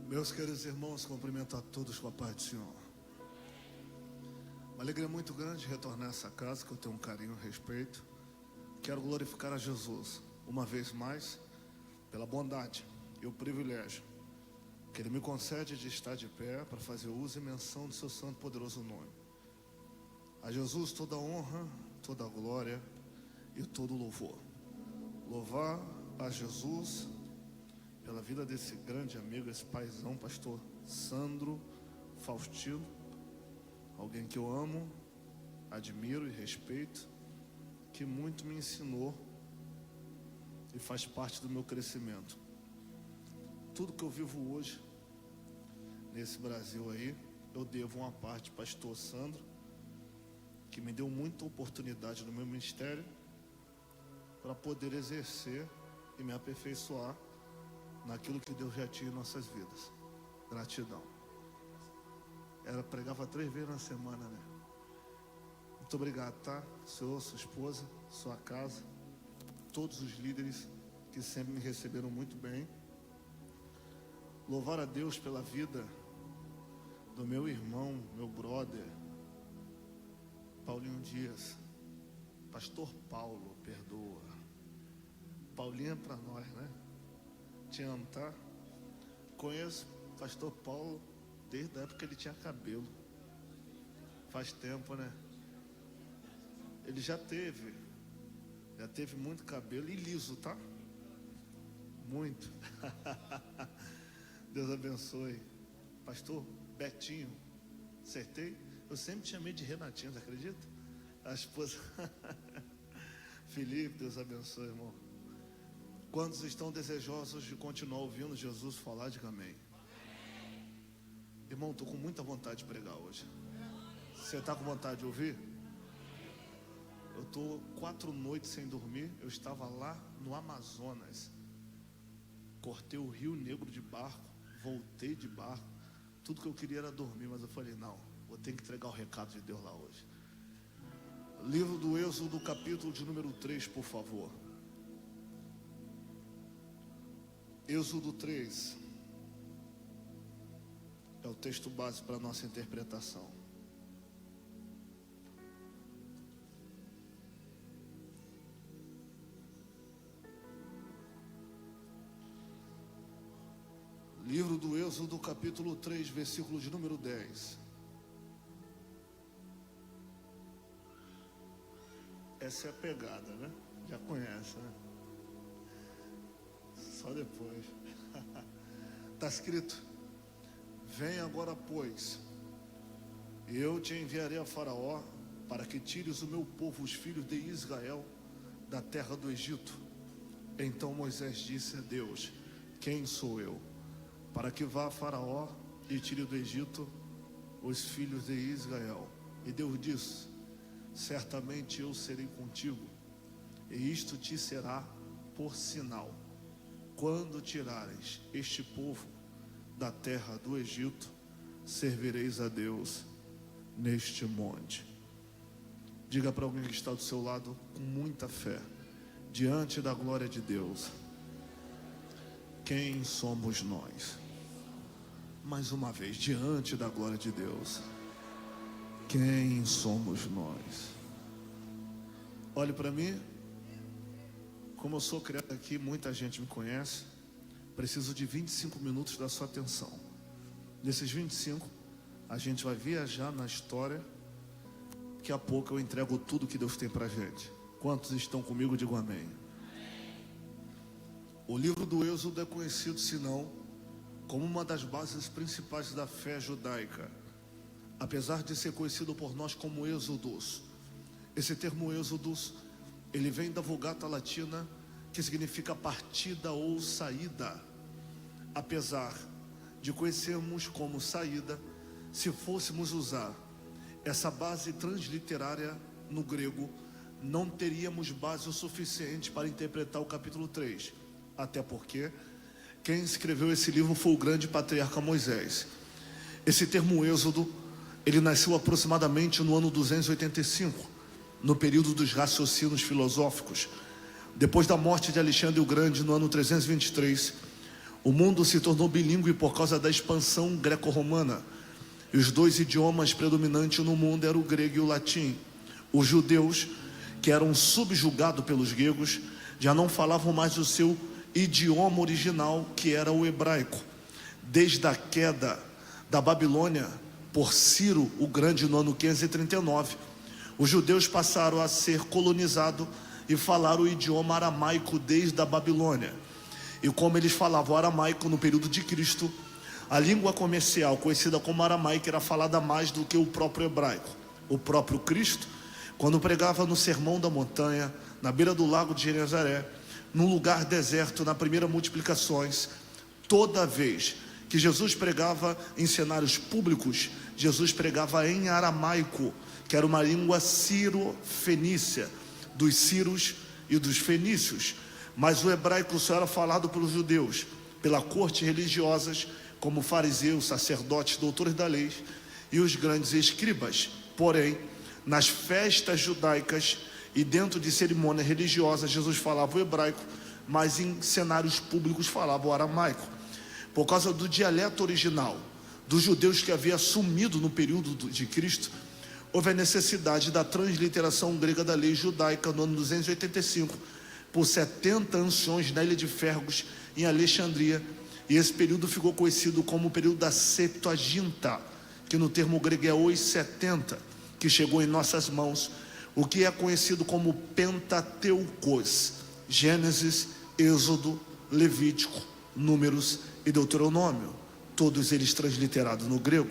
Meus queridos irmãos, cumprimento a todos com a paz do Senhor. Uma alegria muito grande retornar a essa casa, que eu tenho um carinho e respeito. Quero glorificar a Jesus, uma vez mais, pela bondade e o privilégio que Ele me concede de estar de pé para fazer uso e menção do seu santo e poderoso nome. A Jesus toda a honra, toda a glória e todo o louvor. Louvar a Jesus pela vida desse grande amigo, esse paizão, pastor Sandro Faustino, alguém que eu amo, admiro e respeito, que muito me ensinou e faz parte do meu crescimento. Tudo que eu vivo hoje, nesse Brasil aí, eu devo uma parte ao pastor Sandro, que me deu muita oportunidade no meu ministério para poder exercer e me aperfeiçoar naquilo que Deus já tinha em nossas vidas. Gratidão. Pregava 3 vezes na semana, né? Muito obrigado, tá? Senhor, sua esposa, sua casa, todos os líderes que sempre me receberam muito bem. Louvar a Deus pela vida do meu irmão, meu brother, Paulinho Dias. Pastor Paulo, perdoa. Paulinho é para nós, né? Te amo, tá? Conheço o pastor Paulo desde a época que ele tinha cabelo. Faz tempo, né? Ele já teve muito cabelo e liso, tá? Muito. Deus abençoe. Pastor Betinho, acertei? Eu sempre te chamei de Renatinho, você acredita? A esposa. Felipe, Deus abençoe, irmão. Quantos estão desejosos de continuar ouvindo Jesus falar? Diga amém. Irmão, estou com muita vontade de pregar hoje. Você está com vontade de ouvir? Eu estou 4 noites sem dormir. Eu estava lá no Amazonas. Cortei o Rio Negro de barco. Voltei de barco. Tudo que eu queria era dormir, mas eu falei, não, vou ter que entregar o recado de Deus lá hoje. Livro do Êxodo, capítulo de número 3, por favor. Êxodo 3 é o texto base para a nossa interpretação. Livro do Êxodo, capítulo 3, versículo de número 10. Essa é a pegada, né? Já conhece, né? Só depois. Está escrito: vem agora, pois, eu te enviarei a Faraó para que tires o meu povo, os filhos de Israel, da terra do Egito. Então Moisés disse a Deus: quem sou eu para que vá a Faraó e tire do Egito os filhos de Israel? E Deus disse: certamente eu serei contigo, e isto te será por sinal, quando tirares este povo da terra do Egito, servireis a Deus neste monte. Diga para alguém que está do seu lado com muita fé, diante da glória de Deus: quem somos nós? Mais uma vez, diante da glória de Deus, quem somos nós? Olhe para mim. Como eu sou criado aqui, muita gente me conhece. Preciso de 25 minutos da sua atenção. Nesses 25, a gente vai viajar na história. Daqui a pouco eu entrego tudo que Deus tem para a gente. Quantos estão comigo? Digam amém. O livro do Êxodo é conhecido, se não, como uma das bases principais da fé judaica. Apesar de ser conhecido por nós como Êxodos. Esse termo Êxodos, ele vem da Vulgata Latina, que significa partida ou saída. Apesar de conhecermos como saída, se fôssemos usar essa base transliterária no grego, não teríamos base o suficiente para interpretar o capítulo 3. Até porque quem escreveu esse livro foi o grande patriarca Moisés. Esse termo Êxodo, ele nasceu aproximadamente no ano 285, no período dos raciocínios filosóficos. Depois da morte de Alexandre o Grande, no ano 323, O mundo se tornou bilíngue por causa da expansão greco-romana. E os dois idiomas predominantes no mundo eram o grego e o latim. Os judeus, que eram subjugados pelos gregos, já não falavam mais o seu idioma original, que era o hebraico. Desde a queda da Babilônia por Ciro o Grande no ano 539, os judeus passaram a ser colonizados e falar o idioma aramaico desde a Babilônia. E como eles falavam aramaico no período de Cristo, a língua comercial conhecida como aramaico era falada mais do que o próprio hebraico. O próprio Cristo, quando pregava no Sermão da Montanha, na beira do lago de Genezaré, num lugar deserto, na primeira multiplicações, toda vez que Jesus pregava em cenários públicos, Jesus pregava em aramaico, que era uma língua ciro-fenícia, dos ciros e dos fenícios. Mas o hebraico só era falado pelos judeus, pela corte religiosas, como fariseus, sacerdotes, doutores da lei e os grandes escribas. Porém, nas festas judaicas e dentro de cerimônias religiosas, Jesus falava o hebraico, mas em cenários públicos falava o aramaico. Por causa do dialeto original dos judeus que havia sumido no período de Cristo, houve a necessidade da transliteração grega da lei judaica no ano 285, por 70 anciões na ilha de Fergus, em Alexandria, e esse período ficou conhecido como o período da Septuaginta, que no termo grego é os 70, que chegou em nossas mãos, o que é conhecido como Pentateucos, Gênesis, Êxodo, Levítico, Números e Deuteronômio, todos eles transliterados no grego.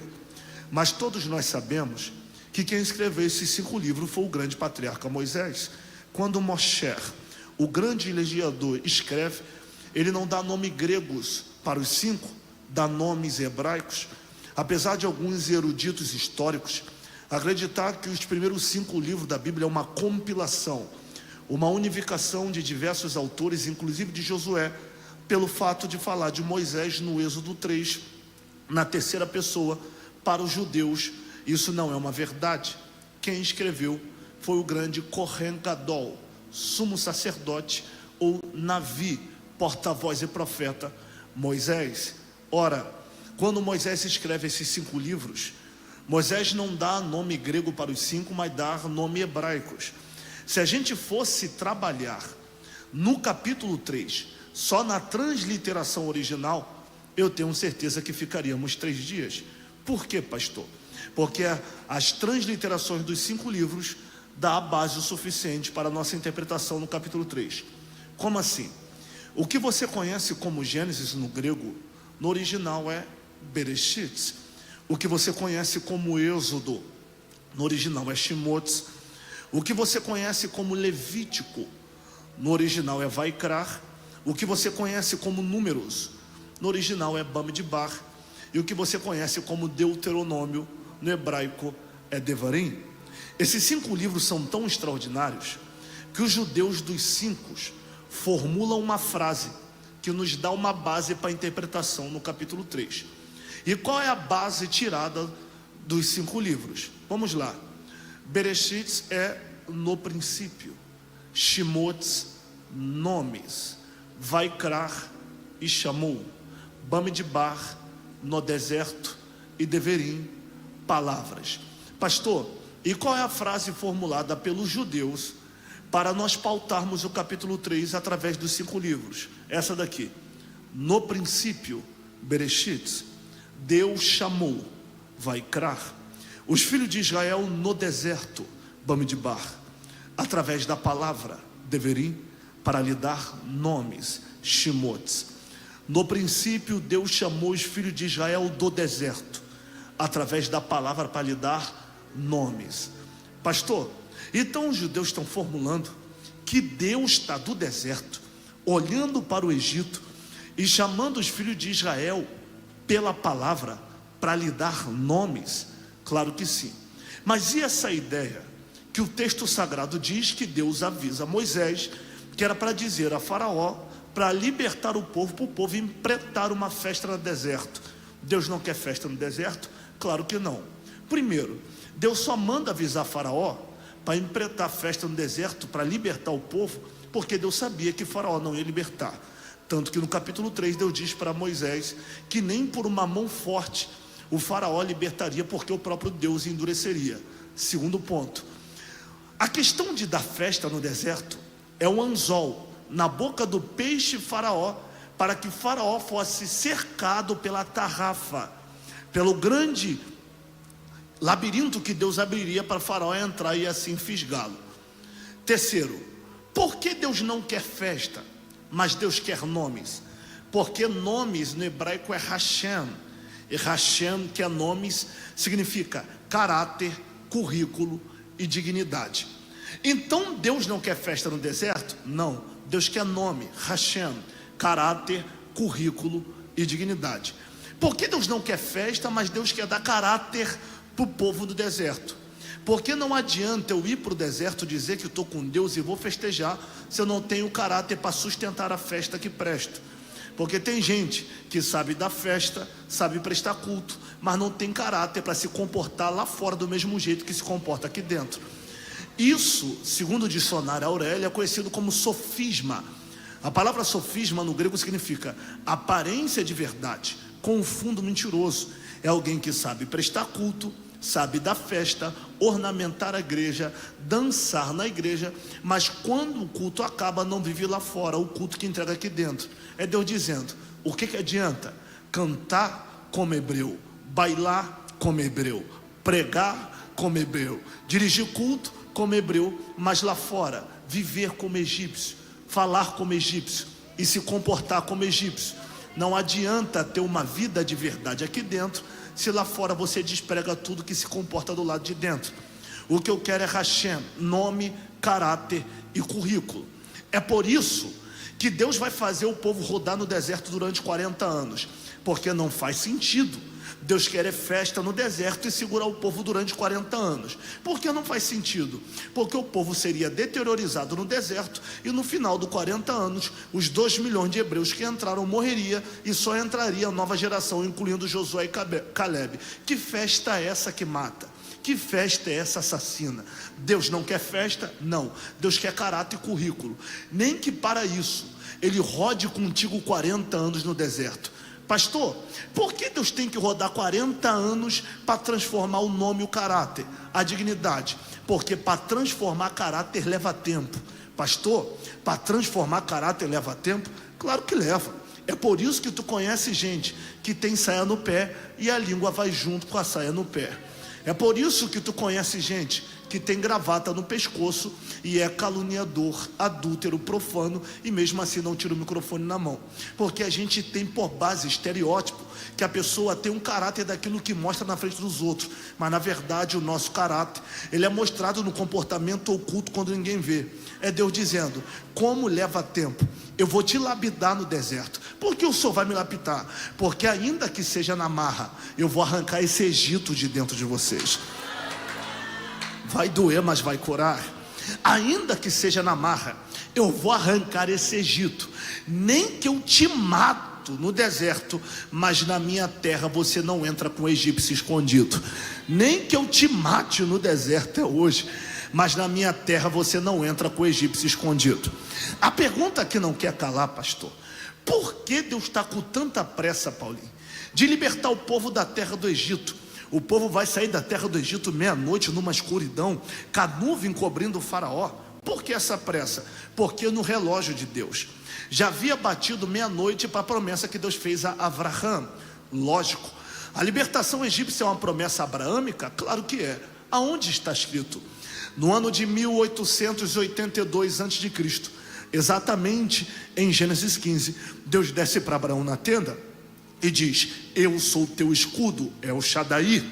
Mas todos nós sabemos que quem escreveu esses 5 livros foi o grande patriarca Moisés. Quando Moshe, o grande legislador, escreve, ele não dá nomes gregos para os 5, dá nomes hebraicos, apesar de alguns eruditos históricos acreditar que os primeiros 5 livros da Bíblia é uma compilação, uma unificação de diversos autores, inclusive de Josué, pelo fato de falar de Moisés no Êxodo 3, na terceira pessoa, para os judeus. Isso não é uma verdade. Quem escreveu foi o grande Kohen Gadol, sumo sacerdote, ou Navi, porta-voz e profeta, Moisés. Ora, quando Moisés escreve esses 5 livros, Moisés não dá nome grego para os 5, mas dá nome hebraicos. Se a gente fosse trabalhar no capítulo 3, só na transliteração original, eu tenho certeza que ficaríamos 3 dias. Por quê, pastor? Porque as transliterações dos 5 livros dá a base o suficiente para a nossa interpretação no capítulo 3. Como assim? O que você conhece como Gênesis no grego, no original é Bereshit. O que você conhece como Êxodo, no original é Shemot. O que você conhece como Levítico, no original é Vaikrar. O que você conhece como Números, no original é Bamidbar. E o que você conhece como Deuteronômio, no hebraico é Devarim. Esses 5 livros são tão extraordinários que os judeus dos 5 formulam uma frase que nos dá uma base para a interpretação no capítulo 3. E qual é a base tirada dos 5 livros? Vamos lá. Bereshit é no princípio, Shemot, nomes, Vaikrar e Chamou, Bamidbar, no deserto, e Deverim, palavras. Pastor, e qual é a frase formulada pelos judeus para nós pautarmos o capítulo 3 através dos 5 livros? Essa daqui: no princípio, Bereshit, Deus chamou, Vaikrar, os filhos de Israel no deserto, Bamidbar, através da palavra, Deverim, para lhe dar nomes, Shemot. No princípio, Deus chamou os filhos de Israel do deserto, através da palavra para lhe dar nomes. Pastor, então os judeus estão formulando que Deus está do deserto, olhando para o Egito e chamando os filhos de Israel pela palavra para lhe dar nomes? Claro que sim. Mas e essa ideia que o texto sagrado diz que Deus avisa Moisés que era para dizer a Faraó para libertar o povo, para o povo empreitar uma festa no deserto? Deus não quer festa no deserto? Claro que não. Primeiro, Deus só manda avisar Faraó para empreitar a festa no deserto, para libertar o povo, porque Deus sabia que Faraó não ia libertar. Tanto que no capítulo 3 Deus diz para Moisés que nem por uma mão forte o faraó libertaria, porque o próprio Deus endureceria. Segundo ponto, a questão de dar festa no deserto é um anzol na boca do peixe faraó, para que faraó fosse cercado pela tarrafa, pelo grande labirinto que Deus abriria para faraó entrar e assim fisgá-lo. Terceiro, por que Deus não quer festa, mas Deus quer nomes? Porque nomes no hebraico é Hashem, e Hashem, que é nomes, significa caráter, currículo e dignidade. Então Deus não quer festa no deserto? Não, Deus quer nome, Hashem, caráter, currículo e dignidade. Por que Deus não quer festa, mas Deus quer dar caráter para o povo do deserto? Porque não adianta eu ir para o deserto dizer que estou com Deus e vou festejar, se eu não tenho caráter para sustentar a festa que presto. Porque tem gente que sabe dar festa, sabe prestar culto, mas não tem caráter para se comportar lá fora do mesmo jeito que se comporta aqui dentro. Isso, segundo o dicionário Aurélia, é conhecido como sofisma. A palavra sofisma no grego significa aparência de verdade, com um fundo mentiroso. É alguém que sabe prestar culto, sabe dar festa, ornamentar a igreja, dançar na igreja, mas quando o culto acaba, não vive lá fora o culto que entrega aqui dentro. É Deus dizendo: o que adianta cantar como hebreu, bailar como hebreu, pregar como hebreu, dirigir culto como hebreu, mas lá fora viver como egípcio, falar como egípcio e se comportar como egípcio? Não adianta ter uma vida de verdade aqui dentro, se lá fora você desprega tudo que se comporta do lado de dentro. O que eu quero é Hashem, nome, caráter e currículo. É por isso que Deus vai fazer o povo rodar no deserto durante 40 anos, porque não faz sentido Deus quer festa no deserto e segurar o povo durante 40 anos. Por que não faz sentido? Porque o povo seria deteriorizado no deserto e no final dos 40 anos, os 2 milhões de hebreus que entraram morreria e só entraria a nova geração, incluindo Josué e Caleb. Que festa é essa que mata? Que festa é essa assassina? Deus não quer festa? Não. Deus quer caráter e currículo. Nem que para isso Ele rode contigo 40 anos no deserto. Pastor, por que Deus tem que rodar 40 anos para transformar o nome e o caráter, a dignidade? Porque para transformar caráter leva tempo. Pastor, para transformar caráter leva tempo? Claro que leva. É por isso que tu conhece gente que tem saia no pé e a língua vai junto com a saia no pé. É por isso que tu conhece gente que tem gravata no pescoço e é caluniador, adúltero, profano, e mesmo assim não tira o microfone na mão. Porque a gente tem por base estereótipo que a pessoa tem um caráter daquilo que mostra na frente dos outros, mas na verdade o nosso caráter, ele é mostrado no comportamento oculto quando ninguém vê. É Deus dizendo: como leva tempo, eu vou te lapidar no deserto. Por que o Senhor vai me lapidar? Porque ainda que seja na marra, eu vou arrancar esse Egito de dentro de vocês. Vai doer, mas vai curar. Ainda que seja na marra, eu vou arrancar esse Egito. Nem que eu te mato no deserto, mas na minha terra você não entra com o egípcio escondido. Nem que eu te mate no deserto é hoje, mas na minha terra você não entra com o egípcio escondido. A pergunta que não quer calar, pastor: por que Deus está com tanta pressa, Paulinho, de libertar o povo da terra do Egito? O povo vai sair da terra do Egito meia-noite numa escuridão, com a nuvem cobrindo o faraó. Por que essa pressa? Porque no relógio de Deus já havia batido meia-noite para a promessa que Deus fez a Abraão. Lógico, a libertação egípcia é uma promessa abraâmica? Claro que é. Aonde está escrito? No ano de 1882 a.C., exatamente em Gênesis 15, Deus desce para Abraão na tenda e diz: eu sou o teu escudo, é o Shaddai,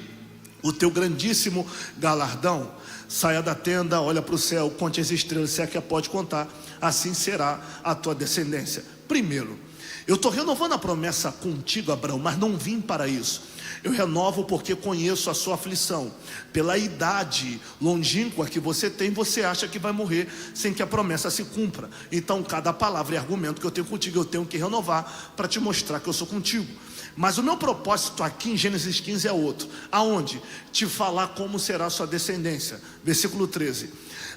o teu grandíssimo galardão. Saia da tenda, olha para o céu, conte as estrelas, se é que pode contar, assim será a tua descendência. Primeiro, eu estou renovando a promessa contigo, Abraão, mas não vim para isso. Eu renovo porque conheço a sua aflição. Pela idade longínqua que você tem, você acha que vai morrer sem que a promessa se cumpra. Então cada palavra e argumento que eu tenho contigo, eu tenho que renovar para te mostrar que eu sou contigo. Mas o meu propósito aqui em Gênesis 15 é outro. Aonde? Te falar como será a sua descendência. Versículo 13: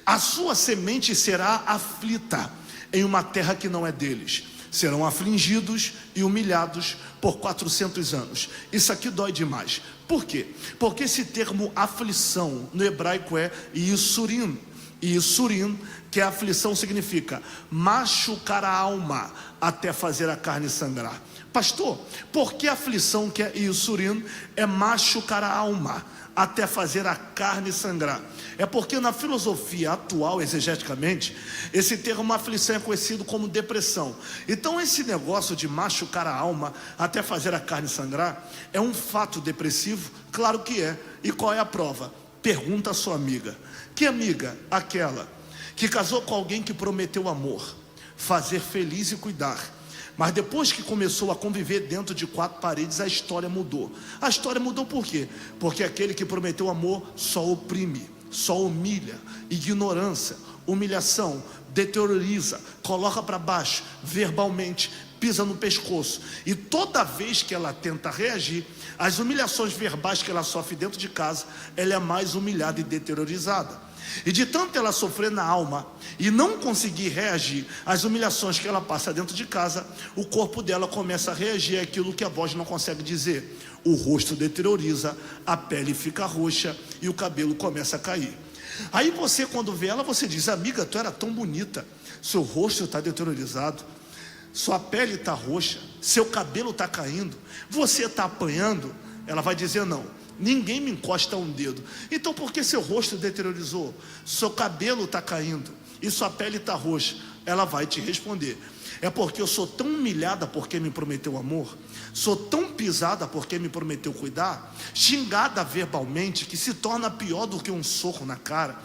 a sua semente será aflita em uma terra que não é deles. serão afligidos e humilhados por 400 anos. Isso aqui dói demais. Por quê? Porque esse termo aflição no hebraico é Yisurim. Yisurim, que é aflição, significa machucar a alma até fazer a carne sangrar. Pastor, por que a aflição, que é Yisurim, é machucar a alma até fazer a carne sangrar? É porque na filosofia atual, exegeticamente, esse termo aflição é conhecido como depressão. Então esse negócio de machucar a alma até fazer a carne sangrar é um fato depressivo? Claro que é. E qual é a prova? Pergunta a sua amiga. Que amiga? Aquela que casou com alguém que prometeu amor, fazer feliz e cuidar. Mas depois que começou a conviver dentro de 4 paredes, a história mudou. A história mudou por quê? Porque aquele que prometeu amor só oprime, só humilha, ignorância, humilhação, deterioriza, coloca para baixo, verbalmente, pisa no pescoço. E toda vez que ela tenta reagir, as humilhações verbais que ela sofre dentro de casa, ela é mais humilhada e deteriorizada. E de tanto ela sofrer na alma e não conseguir reagir às humilhações que ela passa dentro de casa, o corpo dela começa a reagir àquilo que a voz não consegue dizer. O rosto deterioriza, a pele fica roxa e o cabelo começa a cair. Aí você, quando vê ela, você diz: amiga, tu era tão bonita, seu rosto está deteriorizado, sua pele está roxa, seu cabelo está caindo, você está apanhando. Ela vai dizer: não, ninguém me encosta um dedo. Então por que seu rosto deteriorizou? Seu cabelo está caindo e sua pele está roxa. Ela vai te responder: é porque eu sou tão humilhada porque me prometeu amor, sou tão pisada porque me prometeu cuidar, xingada verbalmente, que se torna pior do que um soco na cara.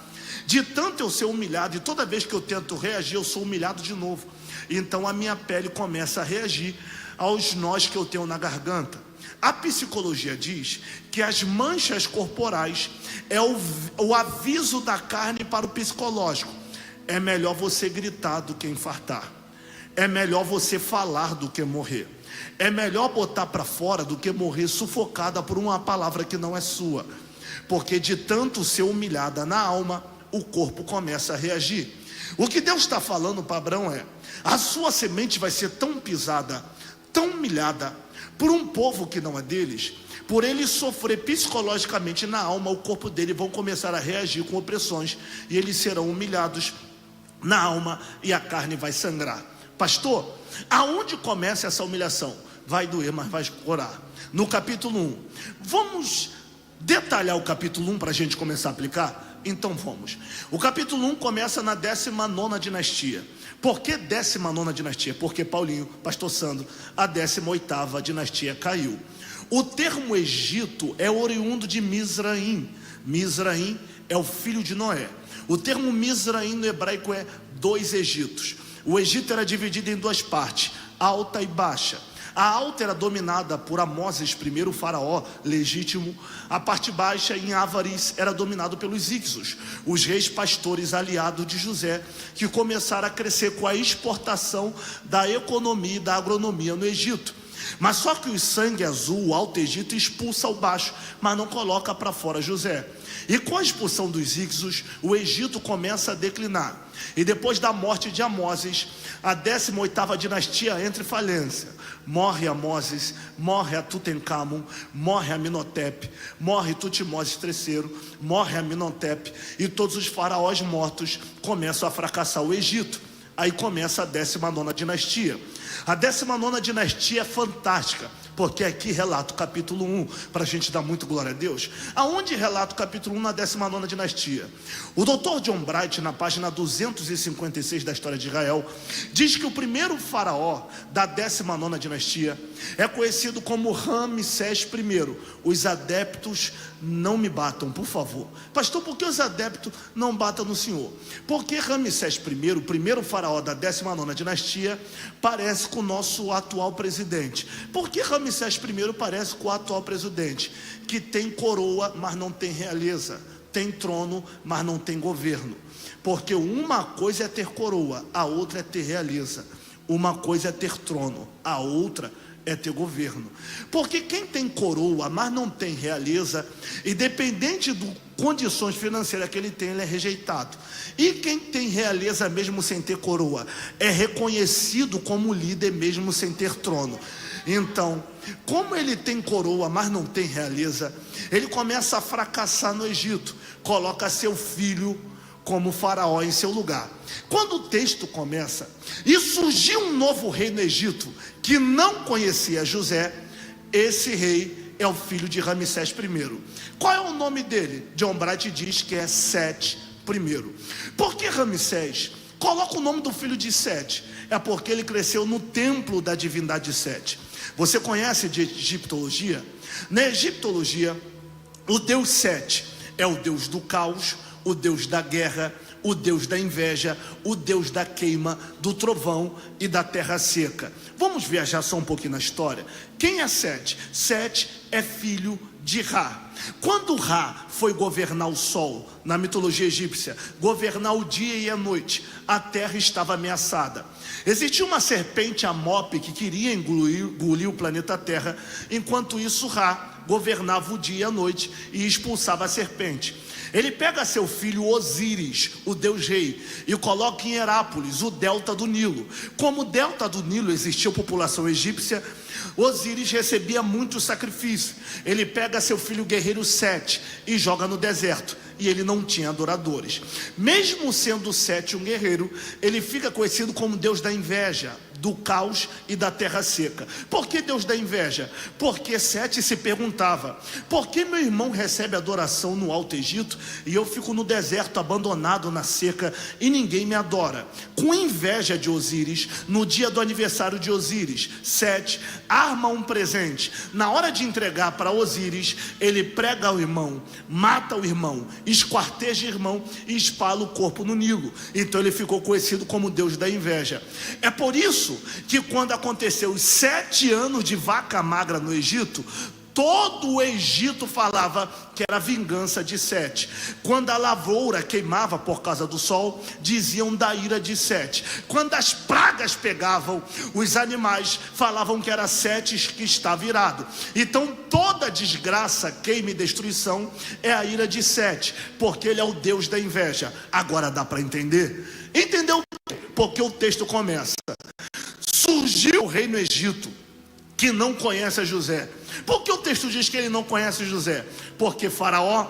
De tanto eu ser humilhado, e toda vez que eu tento reagir, eu sou humilhado de novo. Então a minha pele começa a reagir aos nós que eu tenho na garganta. A psicologia diz que as manchas corporais é o aviso da carne para o psicológico. É melhor você gritar do que infartar. É melhor você falar do que morrer. É melhor botar para fora do que morrer sufocada por uma palavra que não é sua. Porque de tanto ser humilhada na alma, o corpo começa a reagir. O que Deus está falando para Abraão é: a sua semente vai ser tão pisada, tão humilhada por um povo que não é deles, por ele sofrer psicologicamente na alma, o corpo dele vão começar a reagir com opressões, e eles serão humilhados na alma, e a carne vai sangrar. Pastor, aonde começa essa humilhação? Vai doer, mas vai curar. No capítulo 1. Vamos detalhar o capítulo 1 para a gente começar a aplicar? Então vamos. O capítulo 1 começa na 19ª dinastia. Por que 19ª dinastia? Porque Paulinho, pastor Sandro, a 18ª dinastia caiu. O termo Egito é oriundo de Mizraim. Mizraim é o filho de Noé. O termo Mizraim no hebraico é 2 Egitos. O Egito era dividido em 2 partes, alta e baixa. A alta era dominada por Amoses I, o faraó legítimo. A parte baixa, em Avaris, era dominado pelos Ixos, os reis pastores aliados de José, que começaram a crescer com a exportação da economia e da agronomia no Egito. Mas só que o sangue azul, o Alto Egito, expulsa o baixo, mas não coloca para fora José. E com a expulsão dos Ixos, o Egito começa a declinar. E depois da morte de Amoses, a 18ª dinastia entra em falência. Morre Amoses, morre a Tutankhamon, morre Amenhotep, morre Tutmoses III, morre Amenhotep, e todos os faraós mortos começam a fracassar o Egito. Aí começa a 19ª dinastia. A 19ª dinastia é fantástica, porque aqui relata o capítulo 1, para a gente dar muito glória a Deus. Aonde relata o capítulo 1 na 19ª dinastia? O Dr. John Bright, na página 256 da história de Israel, diz que o primeiro faraó da 19ª dinastia é conhecido como Ramsés I. Os adeptos não me batam, por favor. Pastor, por que os adeptos não batam no senhor? Porque Ramsés I, o primeiro faraó da 19ª dinastia, parece com o nosso atual presidente. Por que Ramsés I parece com o atual presidente? Que tem coroa, mas não tem realeza. Tem trono, mas não tem governo. Porque uma coisa é ter coroa, a outra é ter realeza. Uma coisa é ter trono, a outra é ter governo. Porque quem tem coroa, mas não tem realeza, independente das condições financeiras que ele tem, ele é rejeitado. E quem tem realeza mesmo sem ter coroa, é reconhecido como líder mesmo sem ter trono. Então, como ele tem coroa, mas não tem realeza, ele começa a fracassar no Egito, coloca seu filho como faraó em seu lugar. Quando o texto começa, e surgiu um novo rei no Egito, que não conhecia José, esse rei é o filho de Ramsés I. Qual é o nome dele? John Bright diz que é Sete I. Por que Ramsés coloca o nome do filho de Sete? É porque ele cresceu no templo da divindade Sete. Você conhece de egiptologia? Na egiptologia, o deus Sete é o deus do caos, o deus da guerra, o deus da inveja, o deus da queima, do trovão e da terra seca. Vamos viajar só um pouquinho na história. Quem é Sete? Sete é filho de Ra. Quando Ra foi governar o sol, na mitologia egípcia, governar o dia e a noite, a terra estava ameaçada. Existia uma serpente Amope que queria engolir o planeta Terra. Enquanto isso, Ra governava o dia e a noite e expulsava a serpente. Ele pega seu filho Osíris, o deus rei, e coloca em Herápolis, o delta do Nilo. Como o delta do Nilo existia população egípcia, Osíris recebia muito sacrifício. Ele pega seu filho guerreiro Sete e joga no deserto. E ele não tinha adoradores. Mesmo sendo Sete um guerreiro, ele fica conhecido como Deus da inveja, do caos e da terra seca. Por que Deus da inveja? Porque Sete se perguntava: por que meu irmão recebe adoração no Alto Egito e eu fico no deserto abandonado na seca e ninguém me adora? Com inveja de Osíris, no dia do aniversário de Osíris, Sete arma um presente. Na hora de entregar para Osíris, ele prega o irmão, mata o irmão, esquarteja o irmão e espalha o corpo no Nilo. Então ele ficou conhecido como Deus da inveja. É por isso que quando aconteceu os 7 anos de vaca magra no Egito, todo o Egito falava que era a vingança de Sete. Quando a lavoura queimava por causa do sol, diziam da ira de Sete. Quando as pragas pegavam os animais, falavam que era Sete que estava irado. Então toda desgraça, queima e destruição é a ira de Sete, porque ele é o Deus da inveja. Agora dá para entender? Entendeu? Porque o texto começa: surgiu o rei no Egito que não conhece a José. Por que o texto diz que ele não conhece José? Porque Faraó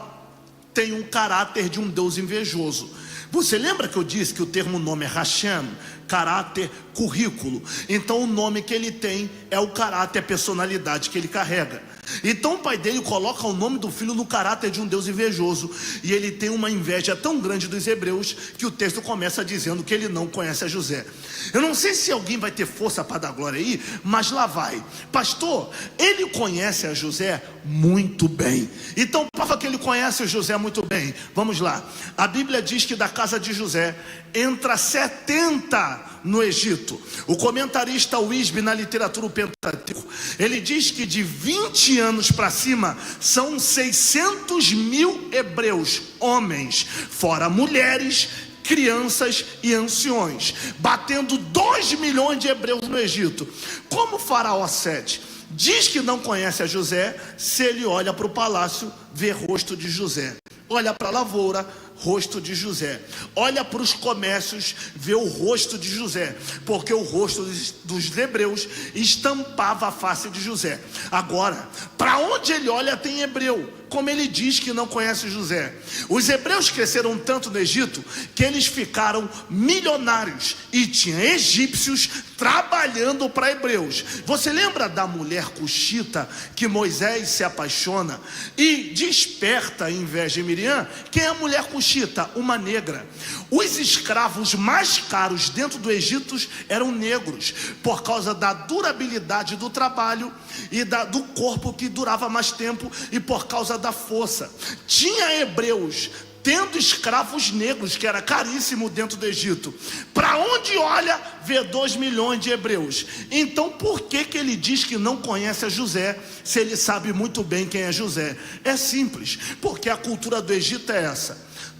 tem um caráter de um Deus invejoso. Você lembra que eu disse que o termo nome é Hashem, caráter, currículo? Então o nome que ele tem é o caráter, a personalidade que ele carrega. Então o pai dele coloca o nome do filho no caráter de um Deus invejoso. E ele tem uma inveja tão grande dos hebreus que o texto começa dizendo que ele não conhece a José. Eu não sei se alguém vai ter força para dar glória aí, mas lá vai. Pastor, ele conhece a José muito bem. Então prova que ele conhece o José muito bem. Vamos lá. A Bíblia diz que da casa de José entra 70 no Egito. O comentarista Wisby, na literatura Pentateuco, ele diz que de 20 anos para cima são 600 mil hebreus, homens, fora mulheres, crianças e anciões, batendo 2 milhões de hebreus no Egito. Como Faraó Sete diz que não conhece a José, se ele olha para o palácio, vê rosto de José. Olha para a lavoura, rosto de José. Olha para os comércios, vê o rosto de José, porque o rosto dos hebreus estampava a face de José. Agora, para onde ele olha tem hebreu, como ele diz que não conhece José. Os hebreus cresceram tanto no Egito que eles ficaram milionários e tinha egípcios trabalhando para hebreus. Você lembra da mulher cuxita que Moisés se apaixona e desperta a inveja em Miriam? Quem é a mulher cuxita? Uma negra. Os escravos mais caros dentro do Egito eram negros, por causa da durabilidade do trabalho e do corpo que durava mais tempo, e por causa da força. Tinha hebreus tendo escravos negros, que era caríssimo dentro do Egito. Para onde olha, vê 2 milhões de hebreus. Então por que ele diz que não conhece a José, se ele sabe muito bem quem é José? É simples, porque a cultura do Egito é essa: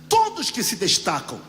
todos que se destacam,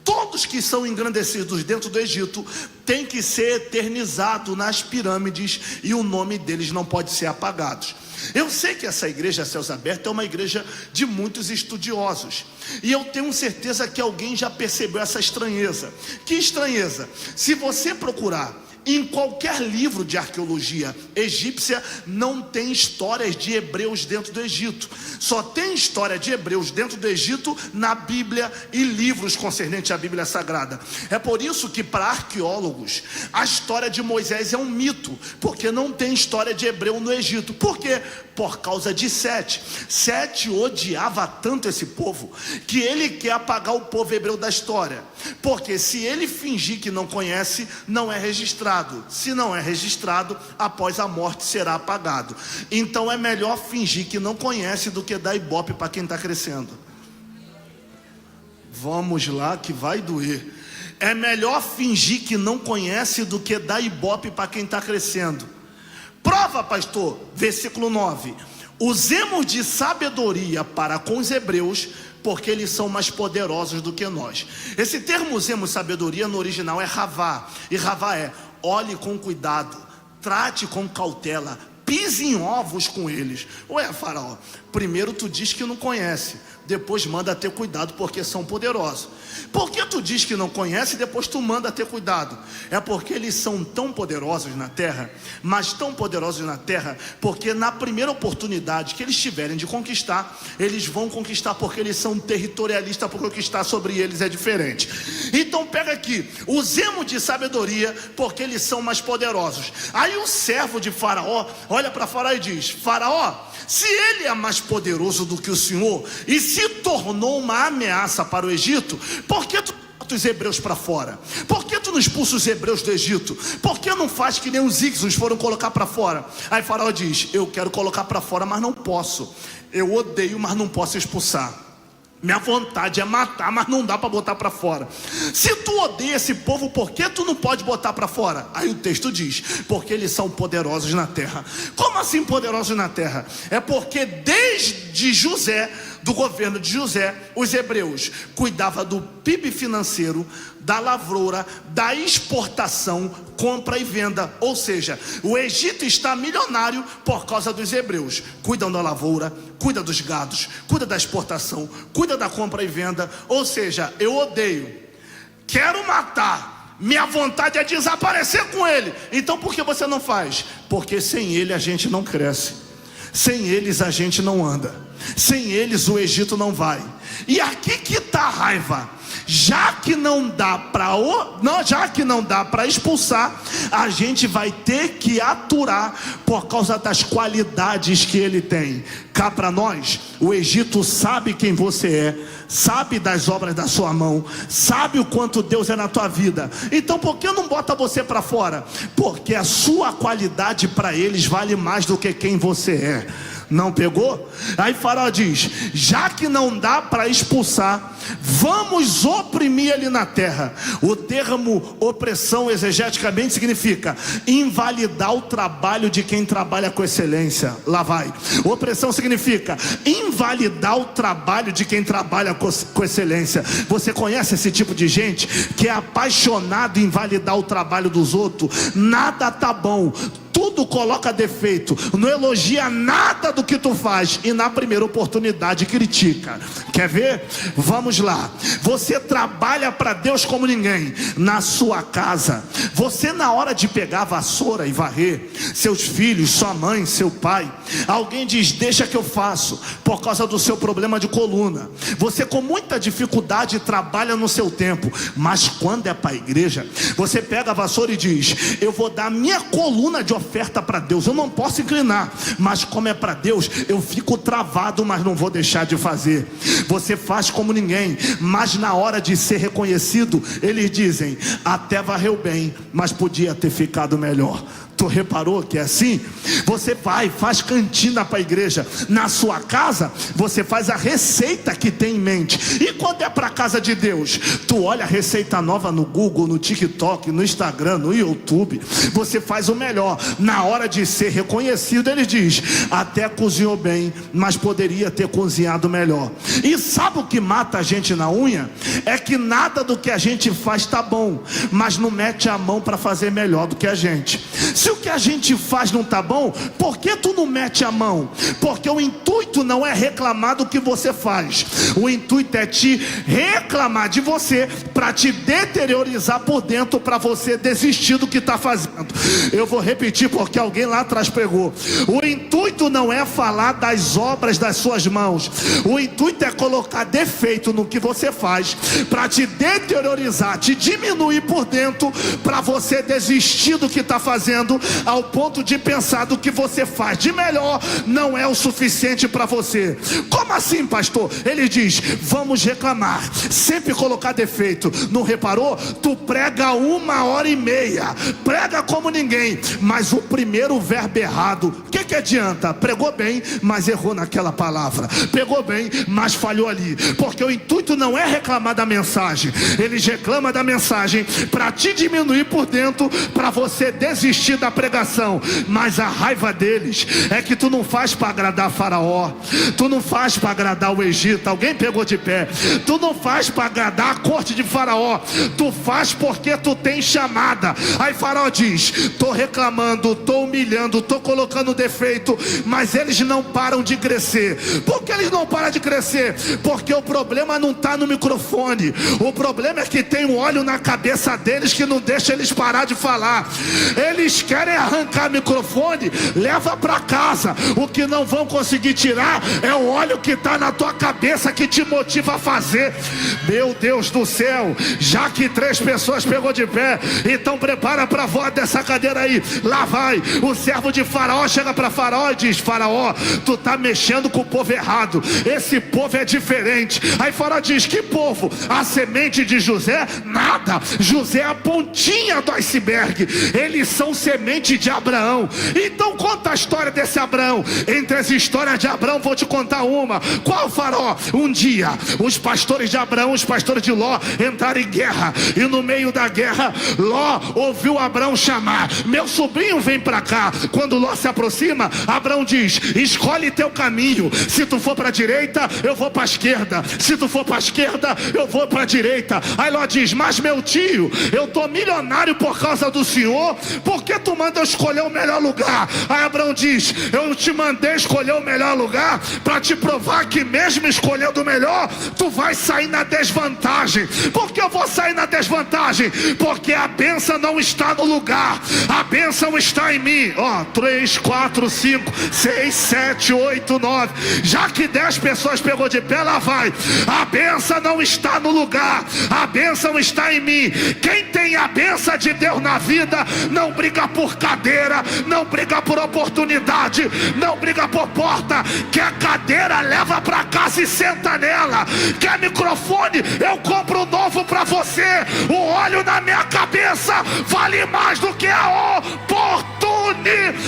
todos todos que são engrandecidos dentro do Egito têm que ser eternizados nas pirâmides, e o nome deles não pode ser apagado. Eu sei que essa igreja Céus Abertos é uma igreja de muitos estudiosos, e eu tenho certeza que alguém já percebeu essa estranheza. Que estranheza? Se você procurar em qualquer livro de arqueologia egípcia, não tem histórias de hebreus dentro do Egito. Só tem história de hebreus dentro do Egito na Bíblia e livros concernentes à Bíblia Sagrada. É por isso que, para arqueólogos, a história de Moisés é um mito, porque não tem história de hebreu no Egito. Por quê? Por causa de Sete. Sete odiava tanto esse povo que ele quer apagar o povo hebreu da história, porque se ele fingir que não conhece, não é registrado. Se não é registrado, após a morte será apagado. Então é melhor fingir que não conhece do que dar ibope para quem está crescendo. Vamos lá que vai doer. É melhor fingir que não conhece do que dar ibope para quem está crescendo. Prova, pastor, versículo 9: usemos de sabedoria para com os hebreus, porque eles são mais poderosos do que nós. Esse termo usemos sabedoria no original é ravá, e ravá é: olhe com cuidado, trate com cautela, pise em ovos com eles. Ué, Faraó, primeiro tu diz que não conhece, depois manda ter cuidado porque são poderosos. Por que tu diz que não conhece e depois tu manda ter cuidado? É porque eles são tão poderosos na terra, mas tão poderosos na terra, porque na primeira oportunidade que eles tiverem de conquistar, eles vão conquistar, porque eles são territorialistas, porque conquistar sobre eles é diferente. Então pega aqui, usemos de sabedoria, porque eles são mais poderosos. Aí o servo de Faraó olha para Faraó e diz: Faraó, se ele é mais poderoso do que o senhor e se tornou uma ameaça para o Egito, por que tu bota os hebreus para fora? Por que tu não expulsa os hebreus do Egito? Por que não faz que nem os íxios foram colocar para fora? Aí Faraó diz: eu quero colocar para fora, mas não posso. Eu odeio, mas não posso expulsar. Minha vontade é matar, mas não dá para botar para fora. Se tu odeia esse povo, por que tu não pode botar para fora? Aí o texto diz: porque eles são poderosos na terra. Como assim poderosos na terra? É porque desde José, do governo de José, os hebreus cuidavam do PIB financeiro, da lavoura, da exportação, compra e venda. Ou seja, o Egito está milionário por causa dos hebreus. Cuidam da lavoura, cuida dos gados, cuida da exportação, cuida da compra e venda. Ou seja, eu odeio, quero matar, minha vontade é desaparecer com ele. Então por que você não faz? Porque sem ele a gente não cresce, sem eles a gente não anda, sem eles o Egito não vai. E aqui que está a raiva. Já que não dá para expulsar, a gente vai ter que aturar por causa das qualidades que ele tem. Cá para nós, o Egito sabe quem você é, sabe das obras da sua mão, sabe o quanto Deus é na tua vida. Então por que não bota você para fora? Porque a sua qualidade para eles vale mais do que quem você é. Não pegou? Aí Faraó diz: já que não dá para expulsar, vamos oprimir ele na terra. O termo opressão exegeticamente significa invalidar o trabalho de quem trabalha com excelência. Lá vai. Opressão significa invalidar o trabalho de quem trabalha com excelência. Você conhece esse tipo de gente que é apaixonado em invalidar o trabalho dos outros? Nada tá bom, tudo coloca defeito, não elogia nada do que tu faz e na primeira oportunidade critica. Quer ver? Vamos lá. Você trabalha para Deus como ninguém na sua casa. Você, na hora de pegar a vassoura e varrer, seus filhos, sua mãe, seu pai, alguém diz: deixa que eu faço, por causa do seu problema de coluna. Você com muita dificuldade trabalha no seu tempo, mas quando é para a igreja, você pega a vassoura e diz: eu vou dar minha coluna de oferta para Deus, eu não posso inclinar, mas como é para Deus, eu fico travado, mas não vou deixar de fazer. Você faz como ninguém, mas na hora de ser reconhecido, eles dizem: até varreu bem, mas podia ter ficado melhor. Tu reparou que é assim? Você faz cantina para a igreja. Na sua casa, você faz a receita que tem em mente. E quando é para a casa de Deus, tu olha a receita nova no Google, no TikTok, no Instagram, no YouTube. Você faz o melhor. Na hora de ser reconhecido, ele diz: até cozinhou bem, mas poderia ter cozinhado melhor. E sabe o que mata a gente na unha? É que nada do que a gente faz tá bom, mas não mete a mão para fazer melhor do que a gente. Se o que a gente faz não tá bom, por que tu não mete a mão? Porque o intuito não é reclamar do que você faz. O intuito é te reclamar de você, para te deteriorizar por dentro, para você desistir do que está fazendo. Eu vou repetir porque alguém lá atrás pegou. O intuito não é falar das obras das suas mãos. O intuito é colocar defeito no que você faz, para te deteriorizar, te diminuir por dentro, para você desistir do que está fazendo, ao ponto de pensar do que você faz de melhor não é o suficiente para você. Como assim, pastor? Ele diz: vamos reclamar, sempre colocar defeito. Não reparou? Tu prega 1h30, prega como ninguém, mas o primeiro verbo errado, o que adianta? Pregou bem, mas errou naquela palavra. Pegou bem, mas falhou ali. Porque o intuito não é reclamar da mensagem. Eles reclamam da mensagem para te diminuir por dentro, para você desistir da pregação. Mas a raiva deles é que tu não faz para agradar Faraó, tu não faz para agradar o Egito. Alguém pegou de pé? Tu não faz para agradar a corte de Faraó, tu faz porque tu tem chamada. Aí Faraó diz: tô reclamando, tô humilhando, tô colocando defeito, mas eles não param de crescer. Por que eles não param de crescer? Porque o problema não está no microfone. O problema é que tem um óleo na cabeça deles que não deixa eles parar de falar. Eles querem arrancar o microfone, leva para casa. O que não vão conseguir tirar é o óleo que está na tua cabeça, que te motiva a fazer. Meu Deus do céu, já que 3 pessoas pegou de pé, então prepara para a voz dessa cadeira aí. Lá vai o servo de Faraó, chega para Faraó e diz: Faraó, tu tá mexendo com o povo errado, esse povo é diferente. Aí Faraó diz: que povo? A semente de José? Nada, José é a pontinha do iceberg, eles são semente de Abraão. Então conta a história desse Abraão. Entre as histórias de Abraão, vou te contar uma. Qual, Faraó? Um dia os pastores de Abraão, os pastores de Ló, entraram em guerra, e no meio da guerra Ló ouviu Abraão chamar: meu sobrinho, vem para cá. Quando Ló se aproxima, Abraão diz: escolhe teu caminho, se tu for para a direita, eu vou para a esquerda, se tu for para a esquerda, eu vou para a direita. Aí Ló diz: mas meu tio, eu tô milionário por causa do senhor, por que tu manda eu escolher o melhor lugar? Aí Abraão diz: eu te mandei escolher o melhor lugar para te provar que mesmo escolhendo o melhor, tu vai sair na desvantagem. Por que eu vou sair na desvantagem? Porque a bênção não está no lugar, a bênção está em mim. 3, 4, 5, 6, 7, 8, 9. Já que 10 pessoas pegou de pé, lá vai. A bênção não está no lugar, a bênção está em mim. Quem tem a bênção de Deus na vida não briga por cadeira, não briga por oportunidade, não briga por porta. Quer cadeira, leva para casa e senta nela. Quer microfone, eu compro um novo para você. O óleo na minha cabeça vale mais do que a oportunidade.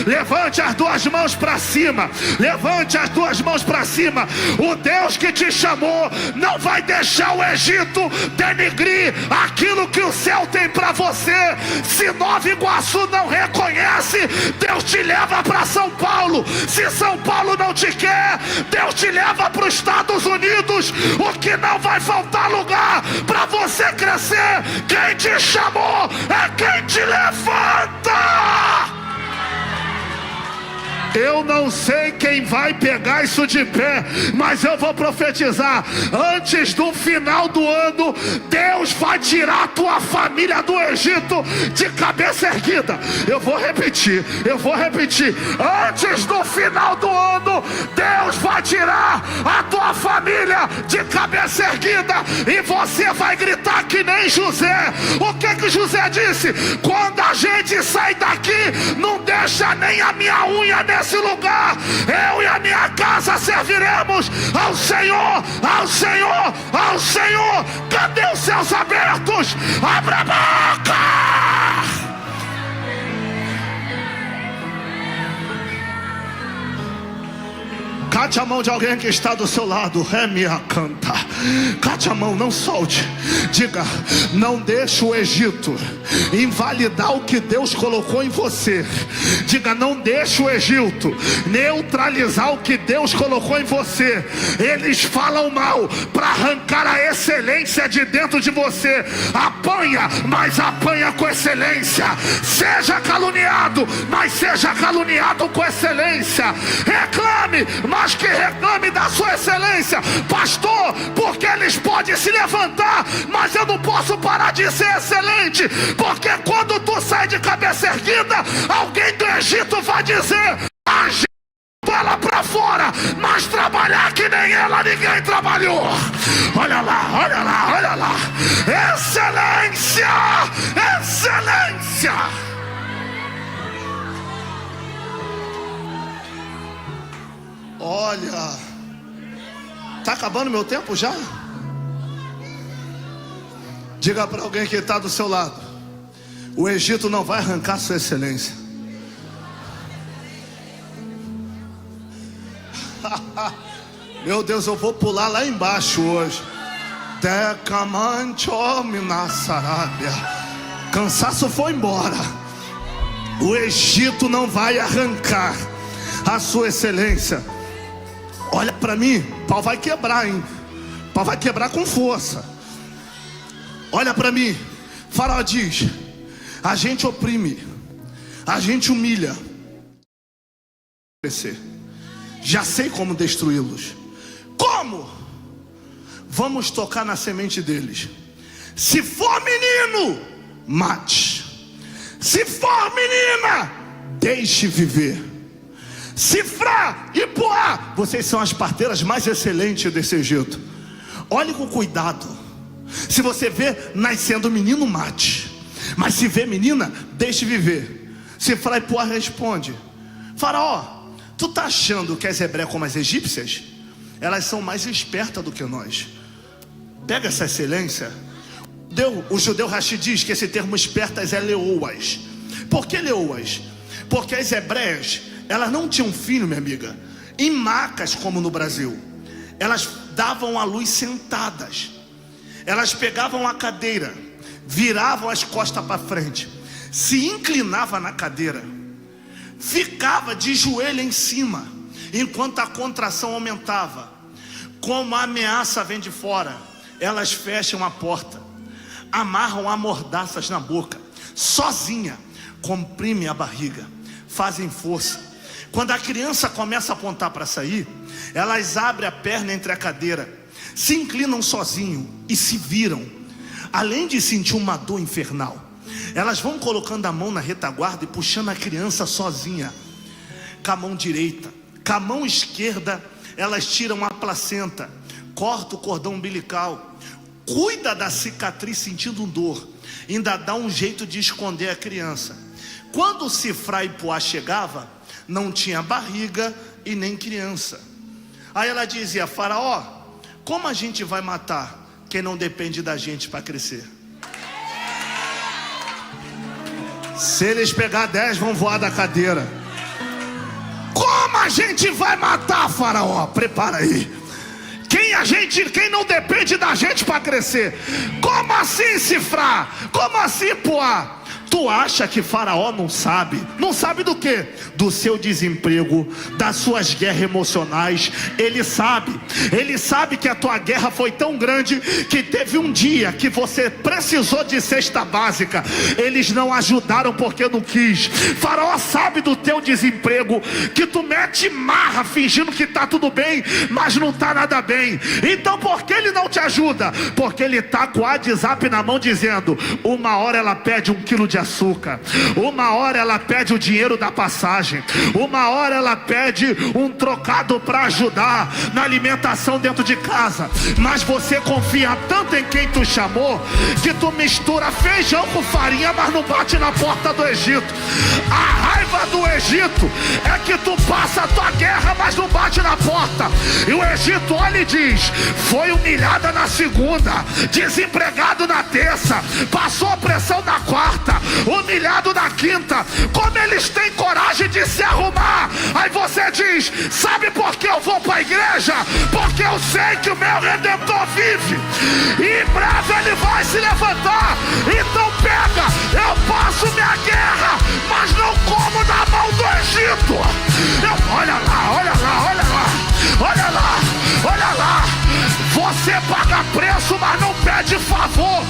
Levante as 2 mãos para cima, levante as 2 mãos para cima. O Deus que te chamou não vai deixar o Egito denegrir aquilo que o céu tem para você. Se Nova Iguaçu não reconhece, Deus te leva para São Paulo. Se São Paulo não te quer, Deus te leva para os Estados Unidos. O que não vai faltar lugar para você crescer. Quem te chamou é quem te levanta. Eu não sei quem vai pegar isso de pé, mas eu vou profetizar: antes do final do ano, Deus vai tirar a tua família do Egito de cabeça erguida. Eu vou repetir. Antes do final do ano, Deus vai tirar a tua família de cabeça erguida, e você vai gritar que nem José. O que José disse? Quando a gente sai daqui, não deixa nem a minha unha nesse lugar. Eu e a minha casa serviremos ao Senhor, ao Senhor, ao Senhor. Cadê os céus abertos? Abra a boca! Cate a mão de alguém que está do seu lado. É minha canta. Cate a mão, não solte. Diga: não deixe o Egito invalidar o que Deus colocou em você. Diga: não deixe o Egito neutralizar o que Deus colocou em você. Eles falam mal para arrancar a excelência de dentro de você. Apanha, mas apanha com excelência. Seja caluniado, mas seja caluniado com excelência. Reclame, mas que reclame da sua excelência. Pastor, porque eles podem se levantar, mas eu não posso parar de ser excelente, porque quando tu sai de cabeça erguida, alguém do Egito vai dizer: a gente ela pra fora, mas trabalhar que nem ela ninguém trabalhou. Olha lá, olha lá, olha lá. Excelência, excelência. Olha, tá acabando meu tempo já? Diga para alguém que está do seu lado: o Egito não vai arrancar sua excelência. Meu Deus, eu vou pular lá embaixo hoje. Cansaço foi embora. O Egito não vai arrancar a sua excelência. Olha para mim, pau vai quebrar, hein? Pau vai quebrar com força. Olha para mim. Faraó diz: a gente oprime, a gente humilha. Já sei como destruí-los. Como? Vamos tocar na semente deles. Se for menino, mate. Se for menina, deixe viver. Sifrá e Puá, vocês são as parteiras mais excelentes desse Egito. Olhe com cuidado. Se você vê nascendo menino, mate. Mas se vê menina, deixe viver. Sifrá e Puá responde: Faraó, tu tá achando que as hebreias como as egípcias? Elas são mais espertas do que nós. Pega essa excelência. O judeu Rashi diz que esse termo espertas é leoas. Por que leoas? Porque as hebreias, elas não tinham filho, minha amiga, em macas como no Brasil. Elas davam à luz sentadas. Elas pegavam a cadeira, viravam as costas para frente, se inclinava na cadeira, ficava de joelho em cima, enquanto a contração aumentava. Como a ameaça vem de fora, elas fecham a porta, amarram amordaças na boca, sozinha, comprimem a barriga, fazem força. Quando a criança começa a apontar para sair, elas abrem a perna entre a cadeira, se inclinam sozinho e se viram. Além de sentir uma dor infernal, elas vão colocando a mão na retaguarda e puxando a criança sozinha, com a mão direita. Com a mão esquerda, elas tiram a placenta, cortam o cordão umbilical, cuida da cicatriz sentindo dor, ainda dá um jeito de esconder a criança. Quando o Sifrá e Puá chegava, não tinha barriga e nem criança. Aí ela dizia: Faraó, como a gente vai matar quem não depende da gente para crescer? Se eles pegar 10, vão voar da cadeira. Como a gente vai matar, Faraó? Prepara aí. Quem não depende da gente para crescer? Como assim, Sifrá? Como assim, Puá? Tu acha que Faraó não sabe? Não sabe do quê? Do seu desemprego, das suas guerras emocionais. Ele sabe que a tua guerra foi tão grande que teve um dia que você precisou de cesta básica. Eles não ajudaram porque não quis. Faraó sabe do teu desemprego, que tu mete marra fingindo que tá tudo bem, mas não tá nada bem. Então por que ele não te ajuda? Porque ele tá com o WhatsApp na mão dizendo: uma hora ela pede 1 quilo de açúcar, uma hora ela pede o dinheiro da passagem, uma hora ela pede um trocado para ajudar na alimentação dentro de casa. Mas você confia tanto em quem tu chamou, que tu mistura feijão com farinha, mas não bate na porta do Egito. A raiva do Egito é que tu passa a tua guerra, mas não bate na porta. E o Egito olha e diz: foi humilhada na segunda, desempregado na terça, passou pressão na quarta, humilhado na quinta. Como eles têm coragem de se arrumar? Aí você diz: sabe por que eu vou para a igreja? Porque eu sei que o meu Redentor vive, e em breve ele vai se levantar. Então pega, eu passo minha guerra, mas não como na mão do Egito. Olha lá, olha lá, olha lá, olha lá, olha lá. Você paga preço, mas não pede favor.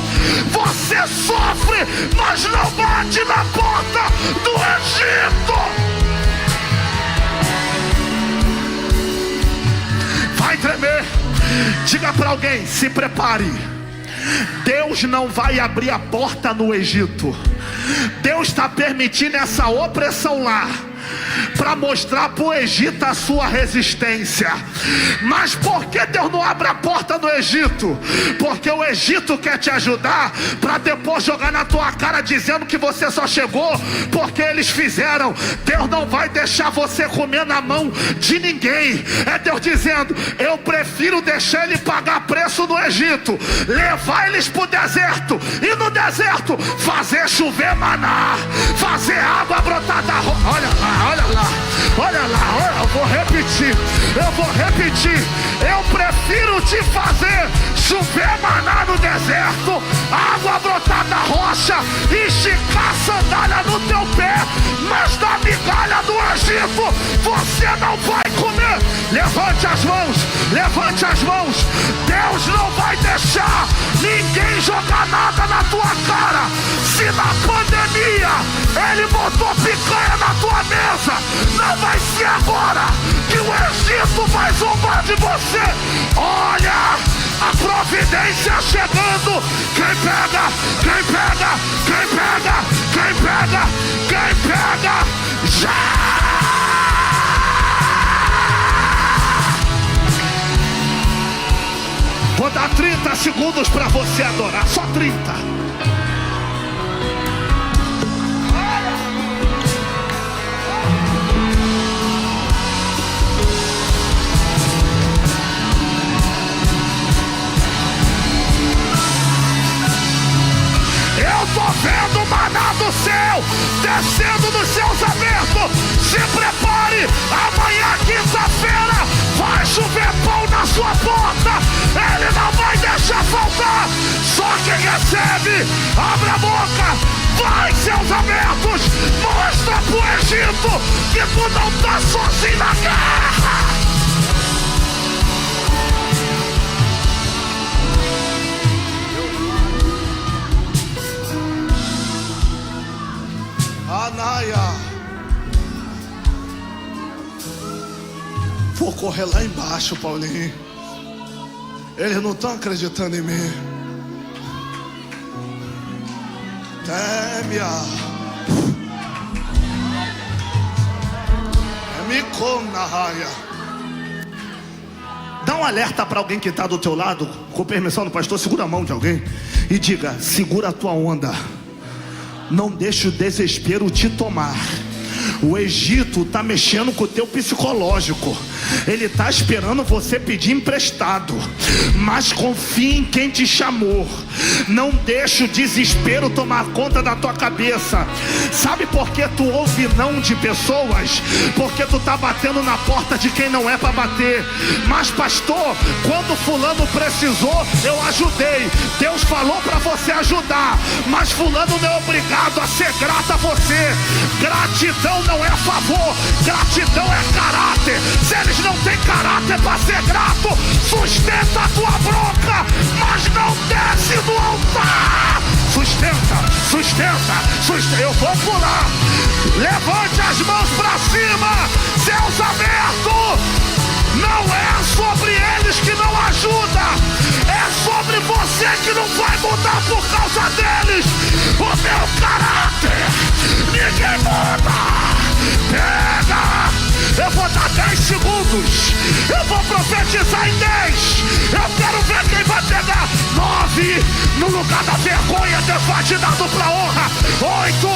Você sofre, mas não bate na porta do Egito. Vai tremer. Diga para alguém: se prepare. Deus não vai abrir a porta no Egito. Deus está permitindo essa opressão lá para mostrar para o Egito a sua resistência. Mas por que Deus não abre a porta no Egito? Porque o Egito quer te ajudar para depois jogar na tua cara dizendo que você só chegou porque eles fizeram. Deus não vai deixar você comer na mão de ninguém. É Deus dizendo: eu prefiro deixar ele pagar preço no Egito, levar eles para o deserto, e no deserto fazer chover maná, fazer água brotar da rocha. Olha lá, olha lá, olha lá, olha, eu vou repetir. Eu prefiro te fazer chover maná no deserto, água brotar da rocha, esticar a sandália no teu pé, mas da migalha do Egito você não vai comer. Levante as mãos, levante as mãos. Deus não vai deixar ninguém jogar nada na tua cara. Se na pandemia ele botou picanha na tua mesa, não vai ser agora que o Egito vai zombar de você. Olha a providência chegando. Quem pega, quem pega, quem pega, quem pega, quem pega, já! Vou dar 30 segundos para você adorar, só 30. Tô vendo maná do céu descendo nos céus abertos. Se prepare, amanhã, quinta-feira, vai chover pão na sua porta. Ele não vai deixar faltar. Só quem recebe, abre a boca, vai, céus abertos. Mostra pro Egito que tu não tá sozinho na guerra. Anaia. Vou correr lá embaixo, Paulinho. Eles não estão acreditando em mim. Temia. Me come na raia. Dá um alerta para alguém que está do teu lado, com permissão do pastor. Segura a mão de alguém e diga: segura a tua onda. Não deixe o desespero te tomar. O Egito está mexendo com o teu psicológico. Ele está esperando você pedir emprestado. Mas confie em quem te chamou. Não deixe o desespero tomar conta da tua cabeça. Sabe por que tu ouve não de pessoas? Porque tu está batendo na porta de quem não é para bater. Mas pastor, quando fulano precisou, eu ajudei. Deus falou para você ajudar, mas fulano não é obrigado a ser grato a você. Gratidão não é favor, gratidão é caráter. Se eles não têm caráter para ser grato, sustenta a tua bronca, mas não desce do altar. Sustenta, sustenta, sustenta. Eu vou pular. Levante as mãos para cima, céus abertos. Não é sobre eles que não ajuda, é sobre você que não vai mudar por causa deles. O meu caráter ninguém muda. Pega! Eu vou dar 10 segundos. Eu vou profetizar em 10. Eu quero ver quem vai pegar. 9. No lugar da vergonha, Deus vai te dando pra honra. 8.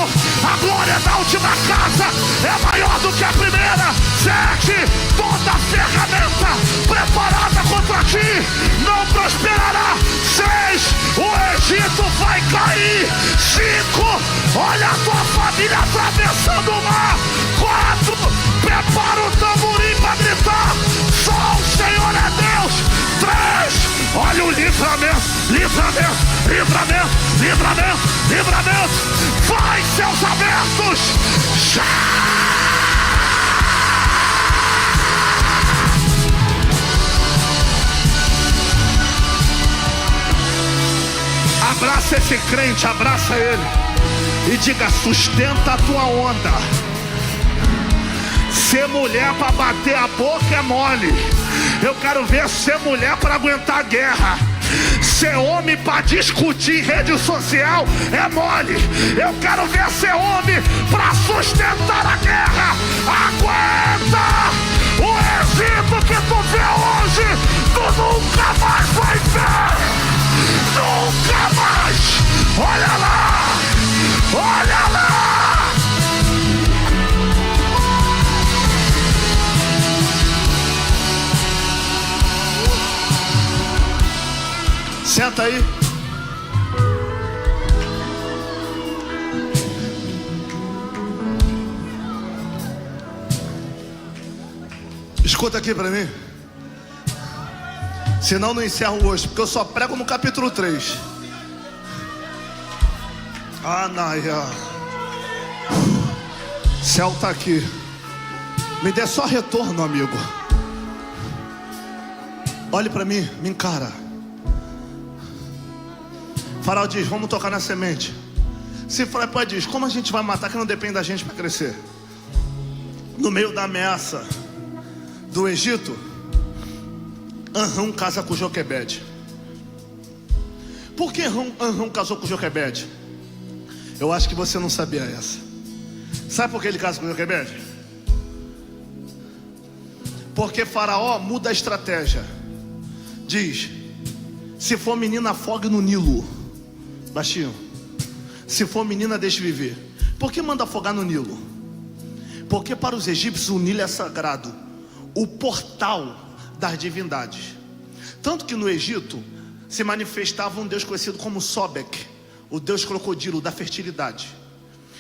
A glória da última casa é maior do que a primeira. 7. Toda ferramenta preparada contra ti não prosperará. 6. O Egito vai cair. 5. Olha a tua família atravessando o mar. 4, prepara o tamborim para gritar: só o Senhor é Deus. 3, olha o livramento, livramento, livramento, livramento, livramento. Vai, céus abertos. Já! Abraça esse crente, abraça ele e diga: sustenta a tua onda. Ser mulher para bater a boca é mole. Eu quero ver ser mulher para aguentar a guerra. Ser homem para discutir em rede social é mole. Eu quero ver ser homem para sustentar a guerra. Aguenta! O Egito que tu vê hoje, tu nunca mais vai ver. Nunca mais! Olha lá! Olha lá! Senta aí. Escuta aqui pra mim. Senão não encerro hoje, porque eu só prego no capítulo 3. Anaia. Céu tá aqui. Me dê só retorno, amigo. Olhe pra mim, me encara. Faraó diz: vamos tocar na semente. Se Faraó diz: como a gente vai matar que não depende da gente para crescer? No meio da ameaça do Egito, Anrão casa com Joquebede. Por que Anrão casou com Joquebede? Eu acho que você não sabia essa. Sabe por que ele casa com Joquebede? Porque Faraó muda a estratégia. Diz: se for menina, afogue no Nilo. Baixinho. Se for menina, deixe viver. Por que manda afogar no Nilo? Porque para os egípcios o Nilo é sagrado, o portal das divindades. Tanto que no Egito se manifestava um deus conhecido como Sobek, o deus crocodilo da fertilidade.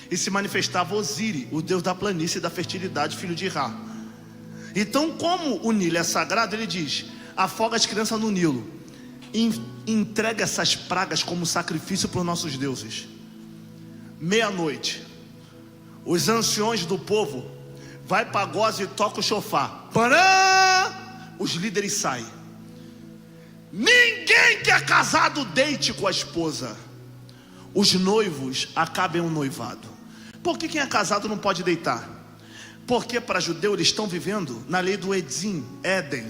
E se manifestava Osíris, o deus da planície e da fertilidade, filho de Ra. Então, como o Nilo é sagrado, ele diz: afoga as crianças no Nilo, entrega essas pragas como sacrifício para os nossos deuses. Meia-noite, os anciões do povo vai para Goza e toca o chofar. Parã! Os líderes saem. Ninguém que é casado deite com a esposa. Os noivos acabem o noivado. Por que quem é casado não pode deitar? Porque para judeu eles estão vivendo na lei do Éden,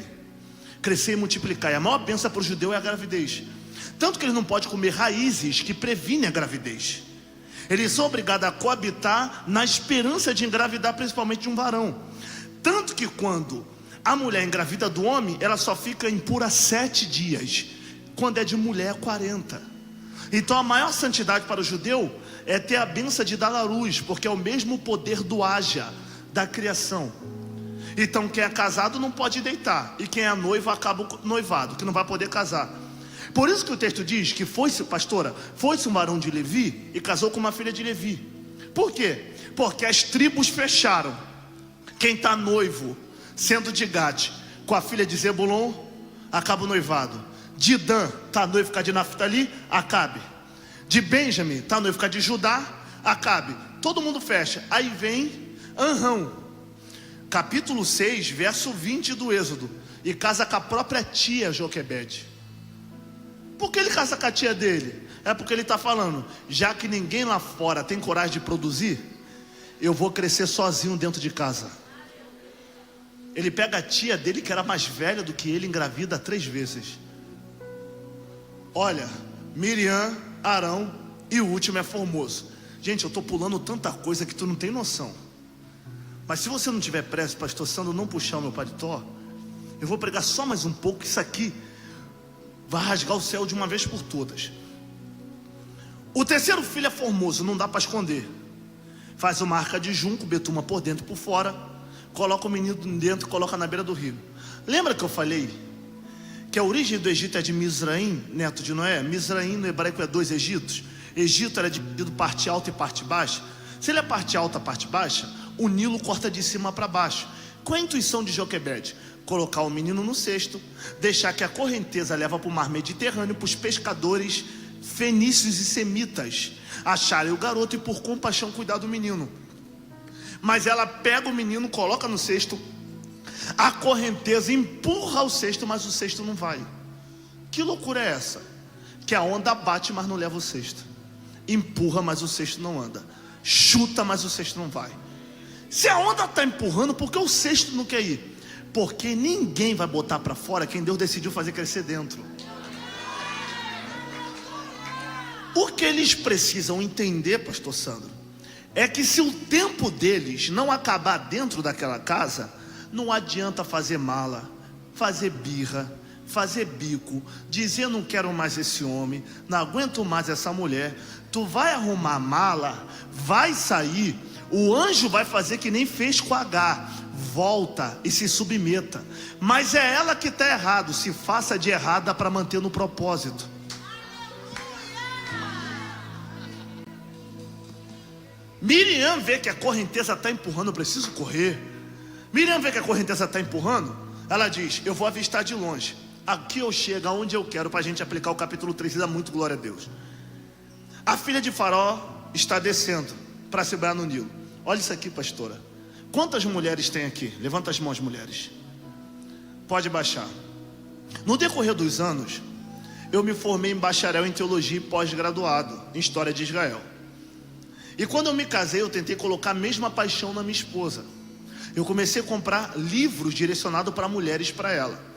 crescer e multiplicar. E a maior bênção para o judeu é a gravidez. Tanto que eles não podem comer raízes que previnem a gravidez. Eles são obrigados a coabitar na esperança de engravidar, principalmente de um varão. Tanto que quando a mulher engravida do homem, ela só fica impura 7 dias. Quando é de mulher, 40. Então a maior santidade para o judeu é ter a bênção de dar à luz, porque é o mesmo poder do haja, da criação. Então quem é casado não pode deitar, e quem é noivo acaba o noivado, que não vai poder casar. Por isso que o texto diz que foi-se, pastora, foi-se um varão de Levi e casou com uma filha de Levi. Por quê? Porque as tribos fecharam. Quem está noivo, sendo de Gade, com a filha de Zebulon, acaba o noivado. De Dan, está noivo com a de Naftali, acabe. De Benjamim, está noivo com a de Judá, acabe. Todo mundo fecha. Aí vem Anrão, capítulo 6, verso 20 do Êxodo, e casa com a própria tia Joquebede. Por que ele casa com a tia dele? É porque ele está falando: já que ninguém lá fora tem coragem de produzir, eu vou crescer sozinho dentro de casa. Ele pega a tia dele, que era mais velha do que ele, engravida 3 vezes. Olha, Miriam, Arão e o último é Formoso. Gente, eu estou pulando tanta coisa que tu não tem noção. Mas se você não tiver pressa, pastor Sandro, não puxar o meu paletó, eu vou pregar só mais um pouco. Isso aqui vai rasgar o céu de uma vez por todas. O terceiro filho é Formoso, não dá para esconder. Faz uma arca de junco, betuma por dentro e por fora, coloca o menino dentro e coloca na beira do rio. Lembra que eu falei que a origem do Egito é de Mizraim, neto de Noé? Mizraim no hebraico é 2 Egitos. Egito era dividido parte alta e parte baixa. Se ele é parte alta, parte baixa, o Nilo corta de cima para baixo. Qual é a intuição de Joquebede? Colocar o menino no cesto, deixar que a correnteza leva para o mar Mediterrâneo, para os pescadores fenícios e semitas acharem o garoto e por compaixão cuidar do menino. Mas ela pega o menino, coloca no cesto, a correnteza empurra o cesto, mas o cesto não vai. Que loucura é essa? Que a onda bate, mas não leva o cesto. Empurra, mas o cesto não anda. Chuta, mas o cesto não vai. Se a onda está empurrando, por que o cesto não quer ir? Porque ninguém vai botar para fora quem Deus decidiu fazer crescer dentro. O que eles precisam entender, pastor Sandro, é que se o tempo deles não acabar dentro daquela casa, não adianta fazer mala, fazer birra, fazer bico, dizer não quero mais esse homem, não aguento mais essa mulher. Tu vai arrumar a mala, vai sair, o anjo vai fazer que nem fez com H, volta e se submeta. Mas é ela que está errado, se faça de errada para manter no propósito. Miriam vê que a correnteza está empurrando, eu preciso correr. Miriam vê que a correnteza está empurrando, ela diz, eu vou avistar de longe. Aqui eu chego aonde eu quero para a gente aplicar o capítulo 3, dá muito glória a Deus. A filha de Faraó está descendo para se banhar no Nilo. Olha isso aqui, pastora. Quantas mulheres tem aqui? Levanta as mãos, mulheres. Pode baixar. No decorrer dos anos, eu me formei em bacharel em teologia e pós-graduado em história de Israel. E quando eu me casei, eu tentei colocar a mesma paixão na minha esposa. Eu comecei a comprar livros direcionados para mulheres, para ela.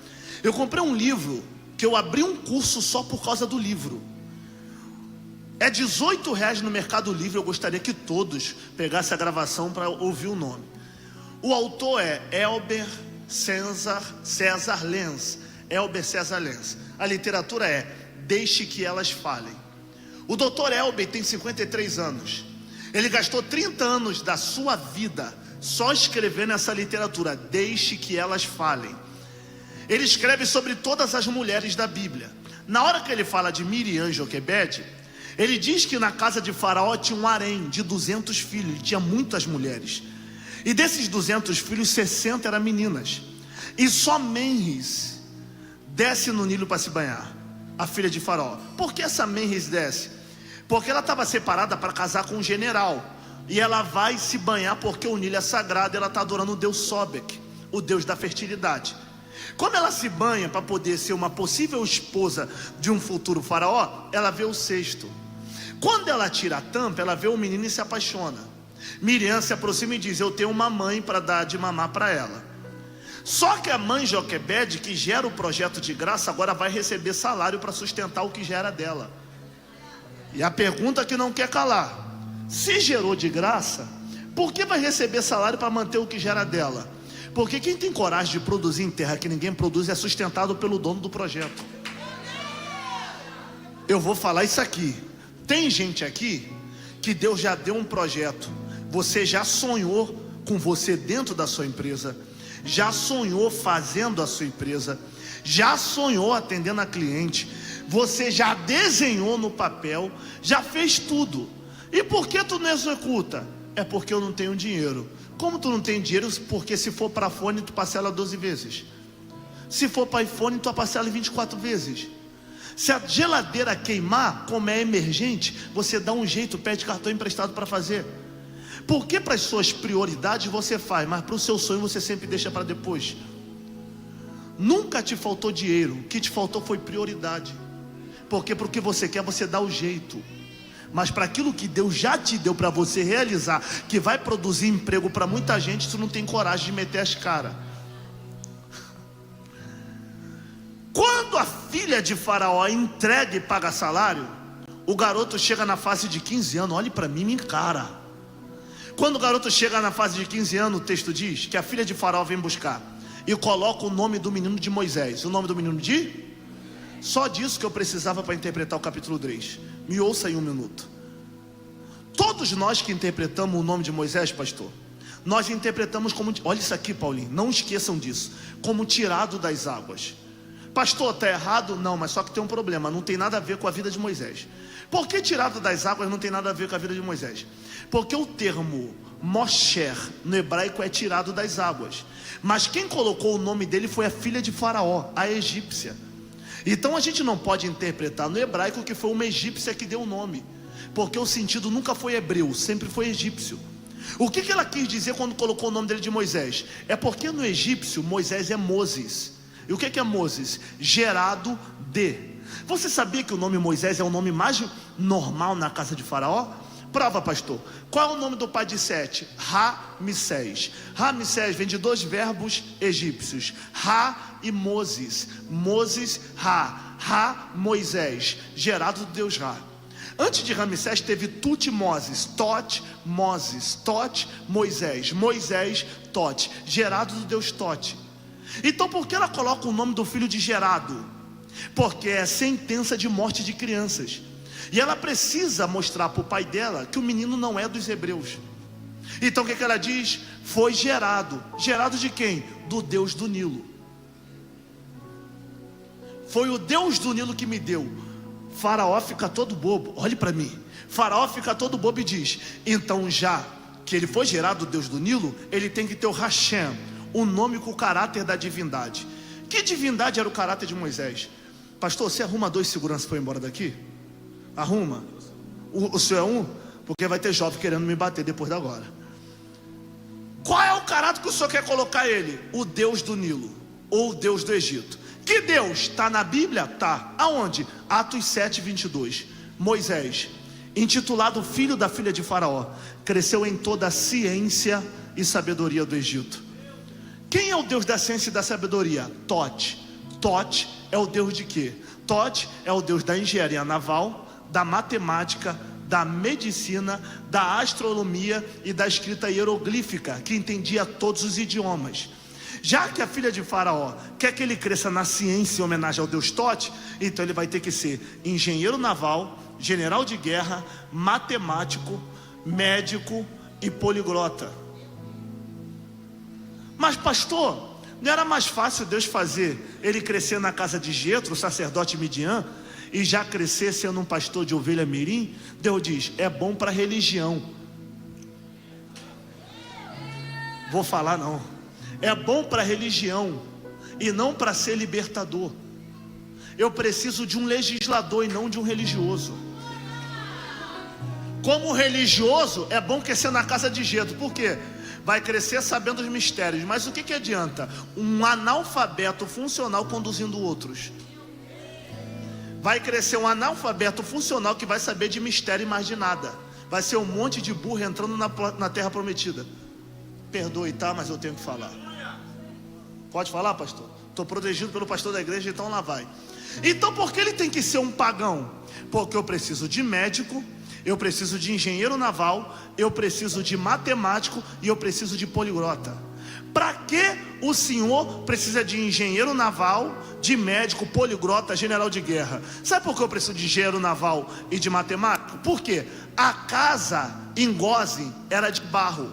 Eu comprei um livro que eu abri um curso só por causa do livro. É R$18 no Mercado Livre. Eu gostaria que todos pegassem a gravação para ouvir o nome. O autor é Elber César Lenz. Elber César Lenz. A literatura é Deixe que Elas Falem. O doutor Elber tem 53 anos. Ele gastou 30 anos da sua vida só escrevendo essa literatura, Deixe que Elas Falem. Ele escreve sobre todas as mulheres da Bíblia. Na hora que ele fala de Miriam e Joquebede, ele diz que na casa de Faraó tinha um harém de 200 filhos, ele tinha muitas mulheres. E desses 200 filhos, 60 eram meninas. E só Menris desce no Nilo para se banhar, a filha de Faraó. Por que essa Menris desce? Porque ela estava separada para casar com um general. E ela vai se banhar porque o Nilo é sagrado. Ela está adorando o deus Sobek, o deus da fertilidade. Como ela se banha para poder ser uma possível esposa de um futuro faraó, ela vê o cesto. Quando ela tira a tampa, ela vê o menino e se apaixona. Miriam se aproxima e diz, eu tenho uma mãe para dar de mamar para ela. Só que a mãe Joquebede, que gera o projeto de graça, agora vai receber salário para sustentar o que gera dela. E a pergunta que não quer calar, se gerou de graça, por que vai receber salário para manter o que gera dela? Porque quem tem coragem de produzir em terra que ninguém produz é sustentado pelo dono do projeto. Eu vou falar isso aqui. Tem gente aqui que Deus já deu um projeto. Você já sonhou com você dentro da sua empresa, já sonhou fazendo a sua empresa, já sonhou atendendo a cliente, você já desenhou no papel, já fez tudo. E por que tu não executa? É porque eu não tenho dinheiro. Como tu não tem dinheiro? Porque se for para iPhone tu parcela 12 vezes. Se for para iPhone tu parcela 24 vezes. Se a geladeira queimar, como é emergente, você dá um jeito, pede cartão emprestado para fazer. Porque para as suas prioridades você faz, mas para o seu sonho você sempre deixa para depois. Nunca te faltou dinheiro, o que te faltou foi prioridade. Porque para o que você quer você dá o jeito. Mas para aquilo que Deus já te deu para você realizar, que vai produzir emprego para muita gente, tu não tem coragem de meter as caras. Quando a filha de Faraó entrega e paga salário, o garoto chega na fase de 15 anos, olhe para mim, me encara. Quando o garoto chega na fase de 15 anos, o texto diz que a filha de Faraó vem buscar e coloca o nome do menino de Moisés. O nome do menino de? Só disso que eu precisava para interpretar o capítulo 3. Me ouça em um minuto. Todos nós que interpretamos o nome de Moisés, pastor, nós interpretamos como, olha isso aqui, Paulinho, não esqueçam disso, como tirado das águas. Pastor, está errado? Não, mas só que tem um problema, não tem nada a ver com a vida de Moisés. Por que tirado das águas não tem nada a ver com a vida de Moisés? Porque o termo Mosher no hebraico é tirado das águas, mas quem colocou o nome dele foi a filha de Faraó, a egípcia. Então a gente não pode interpretar no hebraico que foi uma egípcia que deu o nome, porque o sentido nunca foi hebreu, sempre foi egípcio. O que ela quis dizer quando colocou o nome dele de Moisés? É porque no egípcio Moisés é Moses. E o que é Moses? Gerado de. Você sabia que o nome Moisés é o nome mais normal na casa de Faraó? Prova, pastor. Qual é o nome do pai de Sete? Ramsés. Ramsés vem de dois verbos egípcios, Ra e Moses. Moses, Ra. Ra, Moisés, gerado do Deus Ra. Antes de Ramsés teve Tutmoses, Tot, Moses, Tot, Moisés, Moisés, Tot, gerado do Deus Tot. Então por que ela coloca o nome do filho de gerado? Porque é sentença de morte de crianças. E ela precisa mostrar para o pai dela que o menino não é dos hebreus. Então o que ela diz? Foi gerado. Gerado de quem? Do Deus do Nilo. Foi o Deus do Nilo que me deu. Faraó fica todo bobo. Olhe para mim. Faraó fica todo bobo e diz: então já que ele foi gerado do Deus do Nilo, ele tem que ter o Hashem, o nome com o caráter da divindade. Que divindade era o caráter de Moisés? Pastor, você arruma 2 seguranças para ir embora daqui? Arruma. O senhor é um? Porque vai ter jovem querendo me bater depois da agora. Qual é o caráter que o senhor quer colocar ele? O Deus do Nilo, ou o Deus do Egito. Que Deus? Está na Bíblia? Tá. Aonde? Atos 7, 22. Moisés, intitulado filho da filha de Faraó, cresceu em toda a ciência e sabedoria do Egito. Quem é o Deus da ciência e da sabedoria? Tot. Tot é o Deus de quê? Tot é o Deus da engenharia naval, da matemática, da medicina, da astronomia e da escrita hieroglífica, que entendia todos os idiomas. Já que a filha de Faraó quer que ele cresça na ciência em homenagem ao Deus Tot, então ele vai ter que ser engenheiro naval, general de guerra, matemático, médico e poliglota. Mas pastor, não era mais fácil Deus fazer ele crescer na casa de Jetro, sacerdote Midian, e já crescer sendo um pastor de ovelha mirim? Deus diz, é bom para religião. Vou falar não. É bom para religião e não para ser libertador. Eu preciso de um legislador e não de um religioso. Como religioso, é bom crescer na casa de Jetro. Por quê? Vai crescer sabendo os mistérios. Mas o que adianta? Um analfabeto funcional conduzindo outros. Vai crescer um analfabeto funcional que vai saber de mistério e mais de nada. Vai ser um monte de burro entrando na terra prometida. Perdoe, tá? Mas eu tenho que falar. Pode falar, pastor? Estou protegido pelo pastor da igreja, então lá vai. Então por que ele tem que ser um pagão? Porque eu preciso de médico, eu preciso de engenheiro naval, eu preciso de matemático e eu preciso de poliglota. Para que o senhor precisa de engenheiro naval, de médico, poliglota, general de guerra? Sabe por que eu preciso de engenheiro naval e de matemático? Por quê? A casa em Gósen era de barro,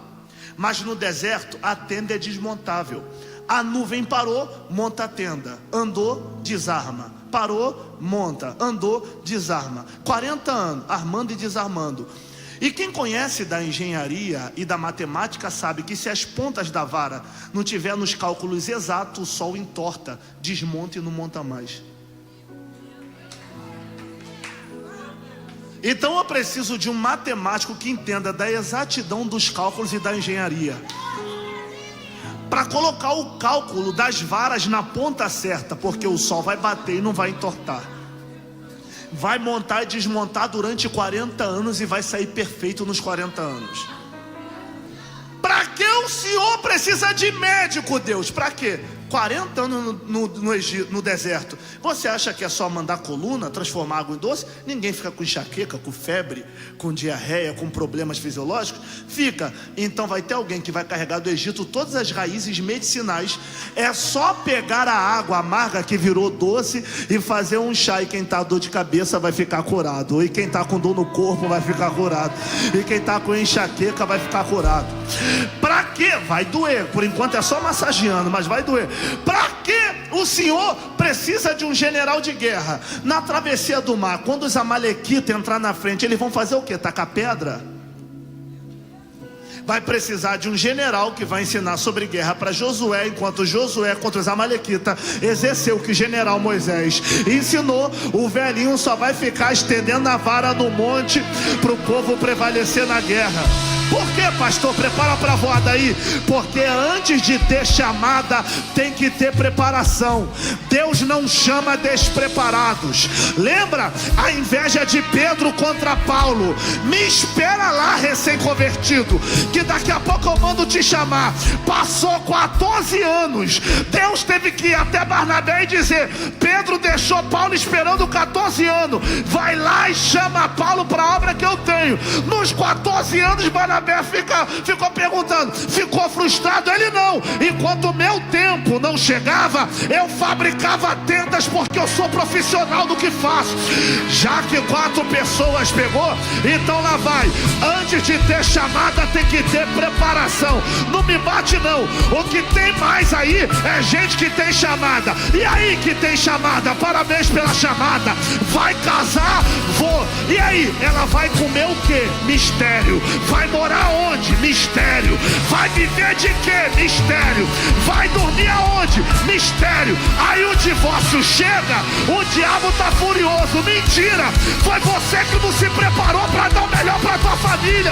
mas no deserto a tenda é desmontável. A nuvem parou, monta a tenda. Andou, desarma. Parou, monta. Andou, desarma. 40 anos, armando e desarmando. E quem conhece da engenharia e da matemática sabe que se as pontas da vara não tiver nos cálculos exatos, o sol entorta, desmonta e não monta mais. Então eu preciso de um matemático que entenda da exatidão dos cálculos e da engenharia, para colocar o cálculo das varas na ponta certa, porque o sol vai bater e não vai entortar. Vai montar e desmontar durante 40 anos e vai sair perfeito nos 40 anos. Para que o senhor precisa de médico, Deus? Para quê? 40 anos no deserto. Você acha que é só mandar coluna, transformar água em doce? Ninguém fica com enxaqueca, com febre, com diarreia, com problemas fisiológicos? Fica. Então vai ter alguém que vai carregar do Egito todas as raízes medicinais. É só pegar a água amarga que virou doce e fazer um chá. E quem está com dor de cabeça vai ficar curado. E quem está com dor no corpo vai ficar curado. E quem está com enxaqueca vai ficar curado. Para quê? Vai doer. Por enquanto é só massageando, mas vai doer. Para que o Senhor precisa de um general de guerra. Na travessia do mar, quando os amalequitas entrar na frente, eles vão fazer o quê? Tacar pedra? Vai precisar de um general que vai ensinar sobre guerra para Josué, enquanto Josué contra os amalequitas exerceu o que o general Moisés ensinou. O velhinho só vai ficar estendendo a vara no monte para o povo prevalecer na guerra. Por que, pastor? Prepara para a voada aí. Porque antes de ter chamada, tem que ter preparação. Deus não chama despreparados. Lembra a inveja de Pedro contra Paulo? Me espera lá, recém-convertido, que daqui a pouco eu mando te chamar. Passou 14 anos. Deus teve que ir até Barnabé e dizer: Pedro deixou Paulo esperando 14 anos. Vai lá e chama Paulo para a obra que eu tenho. Nos 14 anos, Barnabé ficou perguntando, ficou frustrado. Ele não. Enquanto o meu tempo não chegava, eu fabricava tendas, porque eu sou profissional do que faço. Já que 4 pessoas pegou, então lá vai. Antes de ter chamada, tem que ter preparação. Não me bate não. O que tem mais aí é gente que tem chamada. E aí que tem chamada, parabéns pela chamada. Vai casar? Vou. E aí? Ela vai comer o quê? Mistério. Vai morar aonde? Mistério. Vai viver de quê? Mistério. Vai dormir aonde? Mistério. Aí o divórcio chega, o diabo tá furioso. Mentira. Foi você que não se preparou para dar o melhor para tua família.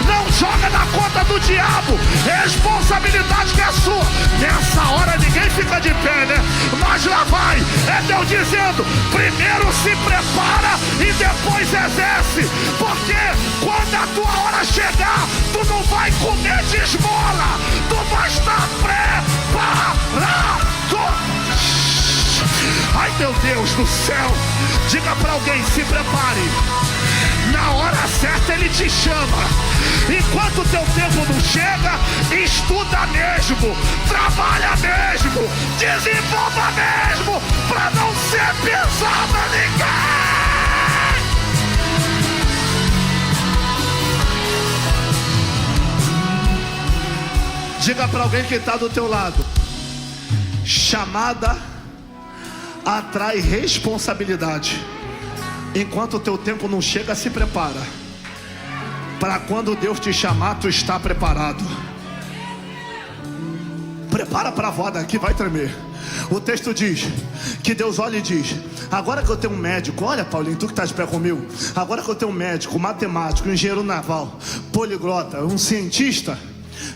Não joga na conta do diabo. Responsabilidade que é sua. Nessa hora ninguém fica de pé, né? Mas lá vai. É Deus dizendo: primeiro se prepara e depois exerce. Porque quando a tua hora chegar, tu não vai comer de esmola. Tu vai estar preparado. Ai, meu Deus do céu. Diga para alguém: se prepare. Na hora certa ele te chama. Enquanto o teu tempo não chega, estuda mesmo, trabalha mesmo, desenvolva mesmo, para não ser pesado a ninguém. Diga para alguém que está do teu lado: chamada atrai responsabilidade. Enquanto o teu tempo não chega, se prepara. Para quando Deus te chamar, tu está preparado. Prepara para a voada que vai tremer. O texto diz que Deus olha e diz: agora que eu tenho um médico, olha Paulinho, tu que está de pé comigo, agora que eu tenho um médico, matemático, engenheiro naval, poliglota, um cientista,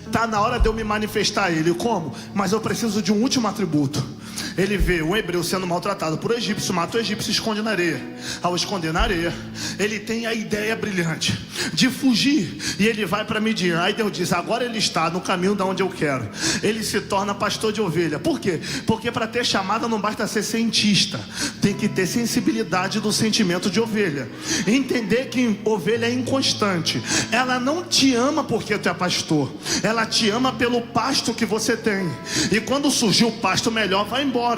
tá na hora de eu me manifestar a ele. Como? Mas eu preciso de um último atributo. Ele vê um hebreu sendo maltratado por egípcio, mata o egípcio e esconde na areia. Ao esconder na areia, ele tem a ideia brilhante de fugir, e ele vai para Midian. Aí Deus diz: agora ele está no caminho de onde eu quero. Ele se torna pastor de ovelha. Por quê? Porque para ter chamada não basta ser cientista, tem que ter sensibilidade do sentimento de ovelha. Entender que ovelha é inconstante. Ela não te ama porque tu é pastor, ela te ama pelo pasto que você tem. E quando surgiu o pasto melhor, vai embora.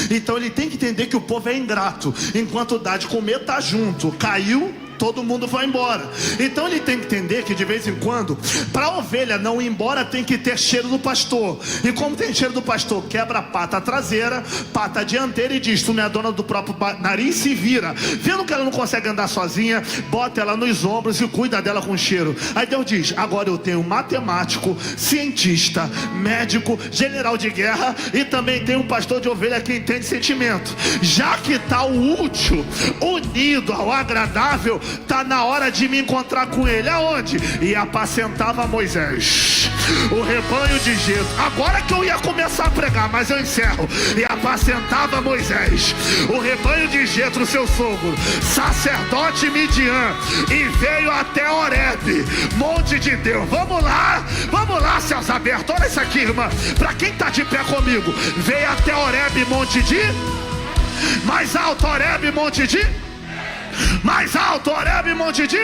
Então ele tem que entender que o povo é ingrato. Enquanto dá de comer, tá junto. Caiu, todo mundo vai embora. Então ele tem que entender que de vez em quando, para a ovelha não ir embora, tem que ter cheiro do pastor. E como tem cheiro do pastor, quebra a pata traseira, pata dianteira e diz: tu não é dona do próprio nariz, se vira. Vendo que ela não consegue andar sozinha, bota ela nos ombros e cuida dela com cheiro. Aí Deus diz: agora eu tenho matemático, cientista, médico, general de guerra, e também tenho um pastor de ovelha que entende sentimento. Já que está o útil unido ao agradável, tá na hora de me encontrar com ele. Aonde? E apacentava Moisés o rebanho de Jetro. Agora que eu ia começar a pregar, mas eu encerro. E apacentava Moisés o rebanho de Jetro, seu sogro, sacerdote Midian, e veio até Horebe, monte de Deus. Vamos lá, céus abertos. Olha isso aqui, irmã, para quem tá de pé comigo. Veio até Horebe, monte de mais alto, Horebe, monte de mais alto, Horebe, monte de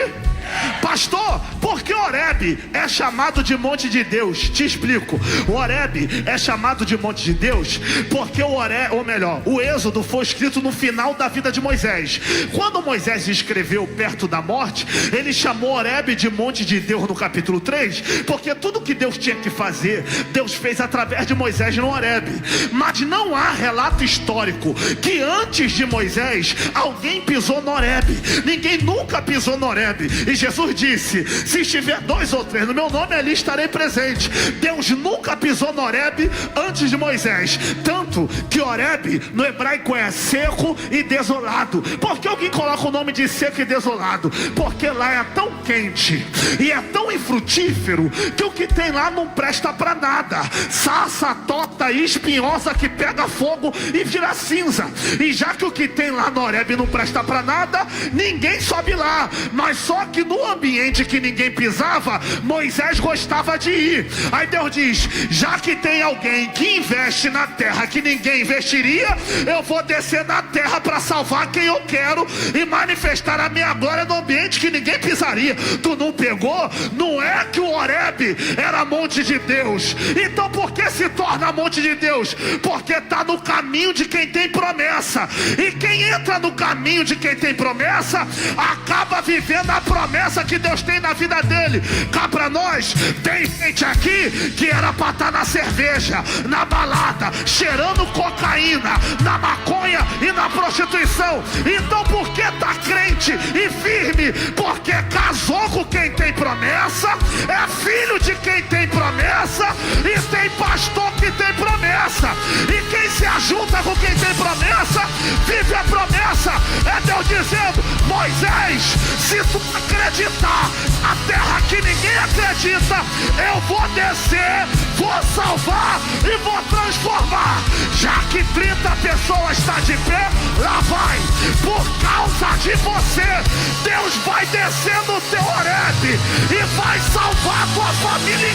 Pastor, por que Horebe é chamado de monte de Deus? Te explico. O Horebe é chamado de monte de Deus porque o Êxodo foi escrito no final da vida de Moisés. Quando Moisés escreveu perto da morte, ele chamou Horebe de monte de Deus no capítulo 3, porque tudo que Deus tinha que fazer, Deus fez através de Moisés no Horebe. Mas não há relato histórico que antes de Moisés alguém pisou no Horebe. Ninguém nunca pisou no Horebe. E Jesus disse: se estiver 2 ou 3 no meu nome, ali estarei presente. Deus nunca pisou no Horebe antes de Moisés. Tanto que Horebe no hebraico é seco e desolado. Por que alguém coloca o nome de seco e desolado? Porque lá é tão quente e é tão infrutífero que o que tem lá não presta para nada. Sarça tota e espinhosa que pega fogo e vira cinza. E já que o que tem lá no Horebe não presta para nada, ninguém sobe lá. Mas só que no ambiente que ninguém pisava, Moisés gostava de ir. Aí Deus diz: já que tem alguém que investe na terra que ninguém investiria, eu vou descer na terra para salvar quem eu quero e manifestar a minha glória no ambiente que ninguém pisaria. Tu não pegou? Não é que o Horebe era monte de Deus. Então por que se torna monte de Deus? Porque está no caminho de quem tem promessa. E quem entra no caminho de quem tem promessa acaba vivendo a promessa que Deus tem na vida dele. Cá pra nós, tem gente aqui que era pra estar na cerveja, na balada, cheirando cocaína, na maconha e na prostituição. Então por que tá crente e firme? Porque casou com quem tem promessa, é filho de quem tem promessa, e tem pastor que tem promessa. E quem se ajunta com quem tem promessa, vive a promessa. É Deus dizendo: Moisés, se tu acreditar a terra que ninguém acredita, eu vou descer, vou salvar e vou transformar. Já que 30 pessoas estão de pé, lá vai. Por causa de você, Deus vai descer no teu Horebe e vai salvar a tua família.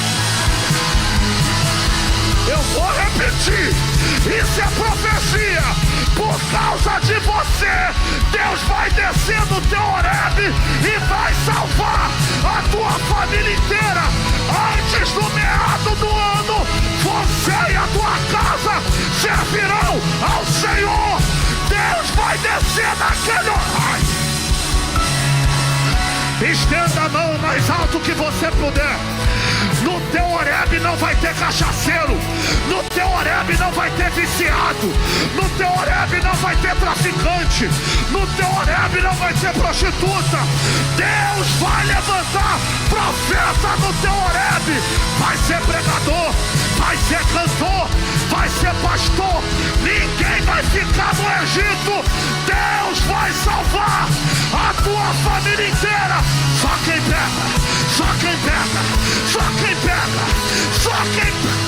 Eu vou repetir, isso é profecia. Por causa de você, Deus vai descer no teu Horebe e vai salvar a tua família inteira. Antes do meado do ano, você e a tua casa servirão ao Senhor. Deus vai descer naquele Horebe. Estenda a mão mais alto que você puder. No teu Horebe não vai ter cachaceiro. No teu Horebe não vai ter viciado. No teu Horebe não vai ter traficante. No teu Horebe não vai ter prostituta. Deus vai levantar profeta no teu Horebe. Vai ser pregador, vai ser cantor, vai ser pastor. Ninguém vai ficar no Egito. Deus vai salvar a tua família inteira. Só quem pega, só quem pega, só quem pega, só quem pega.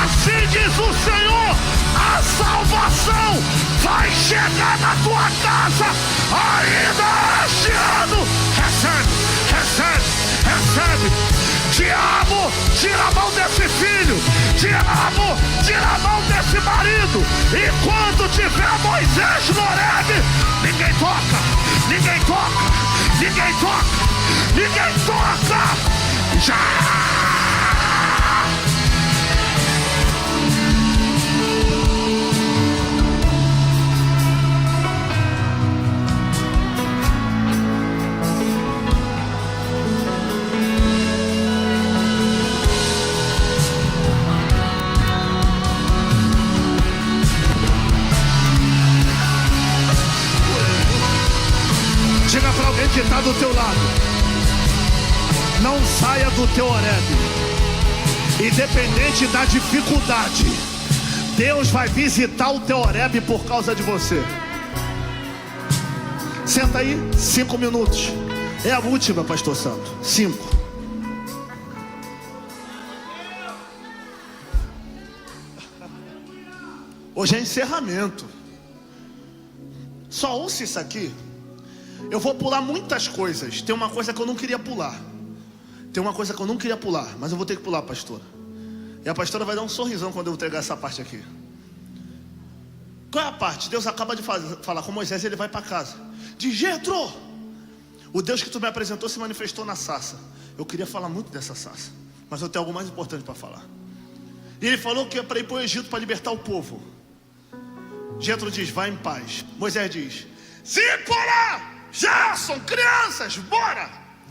Assim diz o Senhor: a salvação vai chegar na tua casa ainda este ano. Recebe, recebe, recebe. Diabo, tira a mão desse filho. Diabo, tira a mão desse marido. E quando tiver Moisés no Horebe, ninguém toca, ninguém toca, ninguém toca, ninguém toca. Já! Diga para alguém que está do teu lado: não saia do teu Horebe. Independente da dificuldade, Deus vai visitar o teu Horebe por causa de você. Senta aí, 5 minutos. É a última, pastor Santo. 5. Hoje é encerramento. Só ouça isso aqui. Eu vou pular muitas coisas. Tem uma coisa que eu não queria pular. Tem uma coisa que eu não queria pular, mas eu vou ter que pular, pastora. E a pastora vai dar um sorrisão quando eu entregar essa parte aqui. Qual é a parte? Deus acaba de falar com Moisés, ele vai para casa. Diz: Jetro, o Deus que tu me apresentou se manifestou na sarça. Eu queria falar muito dessa sarça, mas eu tenho algo mais importante para falar. E ele falou que é para ir para o Egito para libertar o povo. Jetro diz: vai em paz. Moisés diz: Zípora, Gerson, crianças, bora.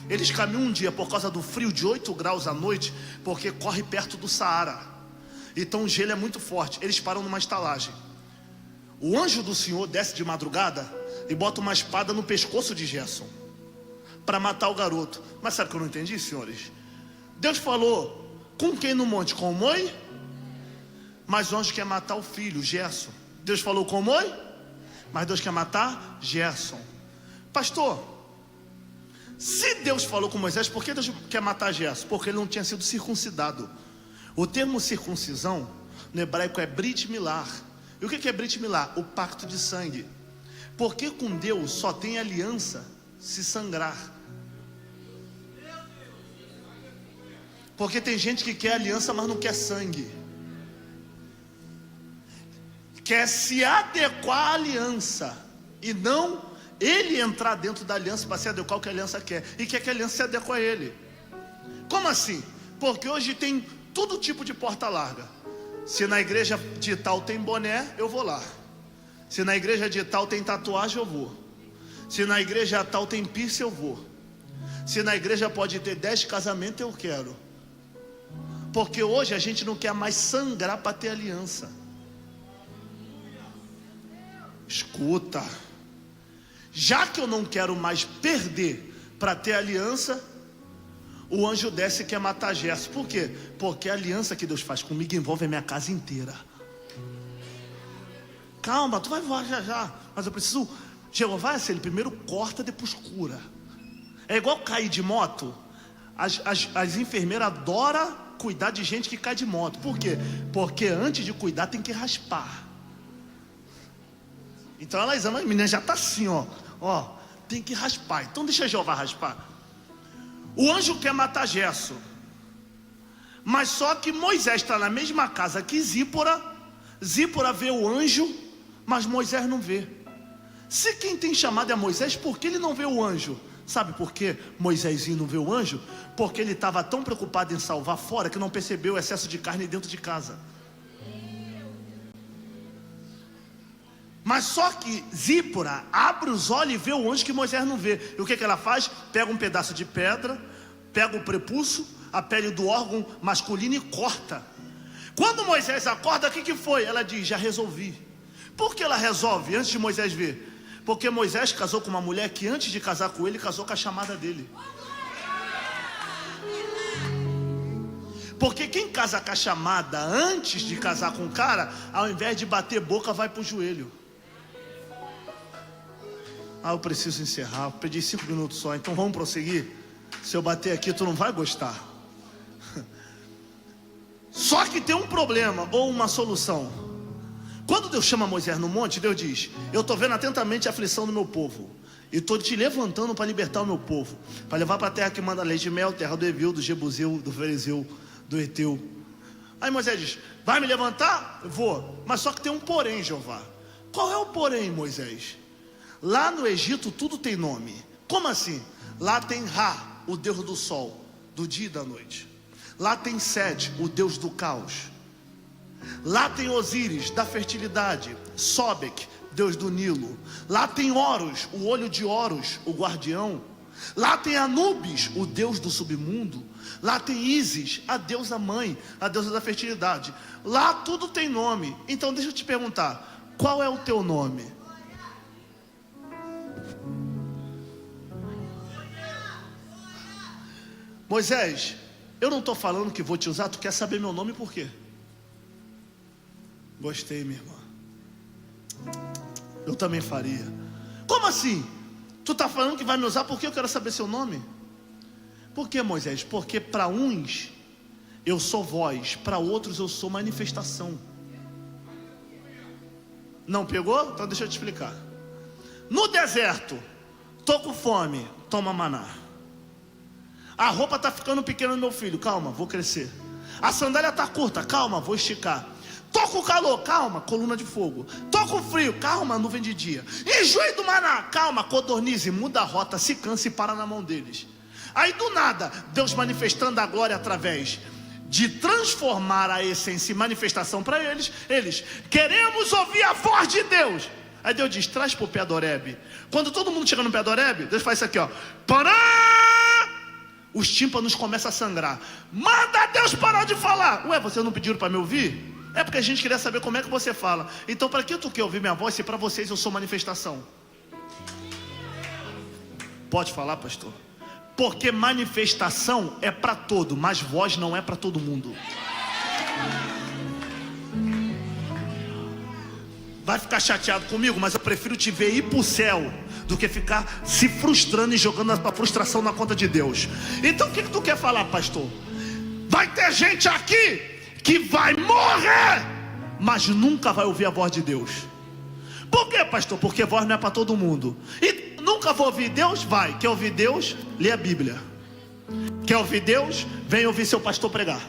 Eles caminham um dia por causa do frio de 8 graus à noite, porque corre perto do Saara, então o gelo é muito forte. Eles param numa estalagem. O anjo do Senhor desce de madrugada e bota uma espada no pescoço de Gerson para matar o garoto. Mas sabe o que eu não entendi, senhores? Deus falou com quem no monte? Com Moi? Mas o anjo quer matar o filho, Gerson. Deus falou com Moi? Mas Deus quer matar Gerson. Pastor, se Deus falou com Moisés, por que Deus quer matar Gerson? Porque ele não tinha sido circuncidado. O termo circuncisão no hebraico é Brit Milah. E o que é Brit Milah? O pacto de sangue. Porque com Deus só tem aliança se sangrar. Porque tem gente que quer aliança, mas não quer sangue. Quer se adequar à aliança e não ele entrar dentro da aliança para se adequar ao que a aliança quer. E quer que a aliança se adeque a ele. Como assim? Porque hoje tem todo tipo de porta larga. Se na igreja de tal tem boné, eu vou lá. Se na igreja de tal tem tatuagem, eu vou. Se na igreja tal tem piercing, eu vou. Se na igreja pode ter 10 casamentos, eu quero. Porque hoje a gente não quer mais sangrar para ter aliança. Escuta, já que eu não quero mais perder para ter aliança, o anjo desce e quer matar Gerson. Por quê? Porque a aliança que Deus faz comigo envolve a minha casa inteira. Calma, tu vai voar já já, mas eu preciso. Jeová é assim, ele primeiro corta, depois cura. É igual cair de moto. As enfermeiras adoram cuidar de gente que cai de moto. Por quê? Porque antes de cuidar tem que raspar. Então elas amam, a menina já está assim, ó, tem que raspar. Então deixa Jeová raspar. O anjo quer matar Gerson, mas só que Moisés está na mesma casa que Zípora. Zípora vê o anjo, mas Moisés não vê. Se quem tem chamado é Moisés, por que ele não vê o anjo? Sabe por que Moisésinho não vê o anjo? Porque ele estava tão preocupado em salvar fora que não percebeu o excesso de carne dentro de casa. Mas só que Zípora abre os olhos e vê o anjo que Moisés não vê. E o que ela faz? Pega um pedaço de pedra, pega o prepúcio, a pele do órgão masculino e corta. Quando Moisés acorda, o que foi? Ela diz: já resolvi. Por que ela resolve antes de Moisés ver? Porque Moisés casou com uma mulher que antes de casar com ele, casou com a chamada dele. Porque quem casa com a chamada antes de casar com o cara, ao invés de bater boca, vai para o joelho. Eu preciso encerrar, eu pedi 5 minutos só, então vamos prosseguir. Se eu bater aqui, tu não vai gostar. Só que tem um problema, ou uma solução. Quando Deus chama Moisés no monte, Deus diz: eu estou vendo atentamente a aflição do meu povo, e estou te levantando para libertar o meu povo, para levar para a terra que manda leite e mel, terra do Eveu, do Jebuseu, do Ferezeu, do Eteu. Aí Moisés diz: vai me levantar? Vou. Mas só que tem um porém, Jeová. Qual é o porém, Moisés? Lá no Egito tudo tem nome. Como assim? Lá tem Ra, o deus do sol, do dia e da noite. Lá tem Sete, o deus do caos. Lá tem Osíris, da fertilidade. Sobek, deus do Nilo. Lá tem Horus, o olho de Horus, o guardião. Lá tem Anubis, o deus do submundo. Lá tem Ísis, a deusa mãe, a deusa da fertilidade. Lá tudo tem nome. Então deixa eu te perguntar, qual é o teu nome? Moisés, eu não estou falando que vou te usar. Tu quer saber meu nome por quê? Gostei, minha irmã. Eu também faria. Como assim? Tu está falando que vai me usar porque eu quero saber seu nome? Por que, Moisés? Porque para uns eu sou voz, para outros eu sou manifestação. Não pegou? Então deixa eu te explicar. No deserto, estou com fome, toma maná. A roupa está ficando pequena no meu filho, calma, vou crescer. A sandália está curta, calma, vou esticar. Toca o calor, calma, coluna de fogo. Toca o frio, calma, nuvem de dia. Enjoei do maná, calma, codornize, muda a rota, se cansa e para na mão deles. Aí do nada, Deus manifestando a glória através de transformar a essência em manifestação para eles. Eles, queremos ouvir a voz de Deus. Aí Deus diz, traz para o pé do Horebe. Quando todo mundo chega no pé do Horebe, Deus faz isso aqui, ó. Pará! Os tímpanos começam a sangrar. Manda Deus parar de falar. Ué, vocês não pediram para me ouvir? É porque a gente queria saber como é que você fala. Então para que tu quer ouvir minha voz se para vocês eu sou manifestação? Pode falar, pastor? Porque manifestação é para todo, mas voz não é para todo mundo. Vai ficar chateado comigo, mas eu prefiro te ver ir para o céu do que ficar se frustrando e jogando a tua frustração na conta de Deus. Então o que tu quer falar, pastor? Vai ter gente aqui que vai morrer, mas nunca vai ouvir a voz de Deus. Por quê, pastor? Porque voz não é para todo mundo. E nunca vou ouvir Deus? Vai. Quer ouvir Deus? Lê a Bíblia. Quer ouvir Deus? Vem ouvir seu pastor pregar.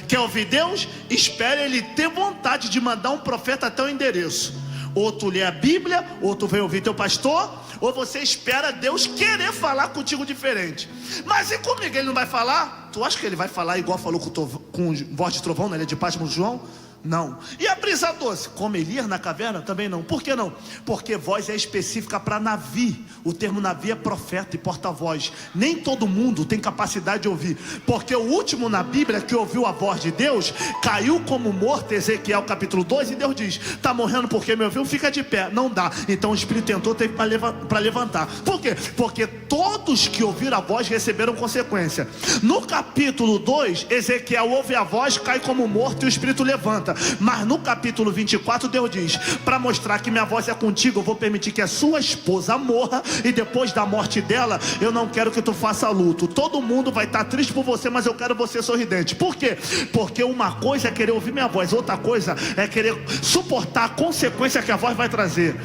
Quer ouvir Deus? Espere ele ter vontade de mandar um profeta até o endereço. Ou tu lê a Bíblia, ou tu vem ouvir teu pastor, ou você espera Deus querer falar contigo diferente. Mas e comigo, ele não vai falar? Tu acha que ele vai falar igual falou com voz de trovão na ilha de Patmos, João? Não. E a brisa doce? Como Elias na caverna? Também não. Por que não? Porque voz é específica para Navi. O termo Navi é profeta e porta-voz. Nem todo mundo tem capacidade de ouvir. Porque o último na Bíblia que ouviu a voz de Deus caiu como morto, Ezequiel capítulo 2, e Deus diz, está morrendo porque me ouviu? Fica de pé. Não dá. Então o Espírito tentou, teve para levantar. Por quê? Porque todos que ouviram a voz receberam consequência. No capítulo 2, Ezequiel ouve a voz, cai como morto e o Espírito levanta. Mas no capítulo 24 Deus diz, para mostrar que minha voz é contigo, eu vou permitir que a sua esposa morra, e depois da morte dela eu não quero que tu faça luto. Todo mundo vai estar triste por você, mas eu quero você sorridente. Por quê? Porque uma coisa é querer ouvir minha voz, outra coisa é querer suportar a consequência que a voz vai trazer.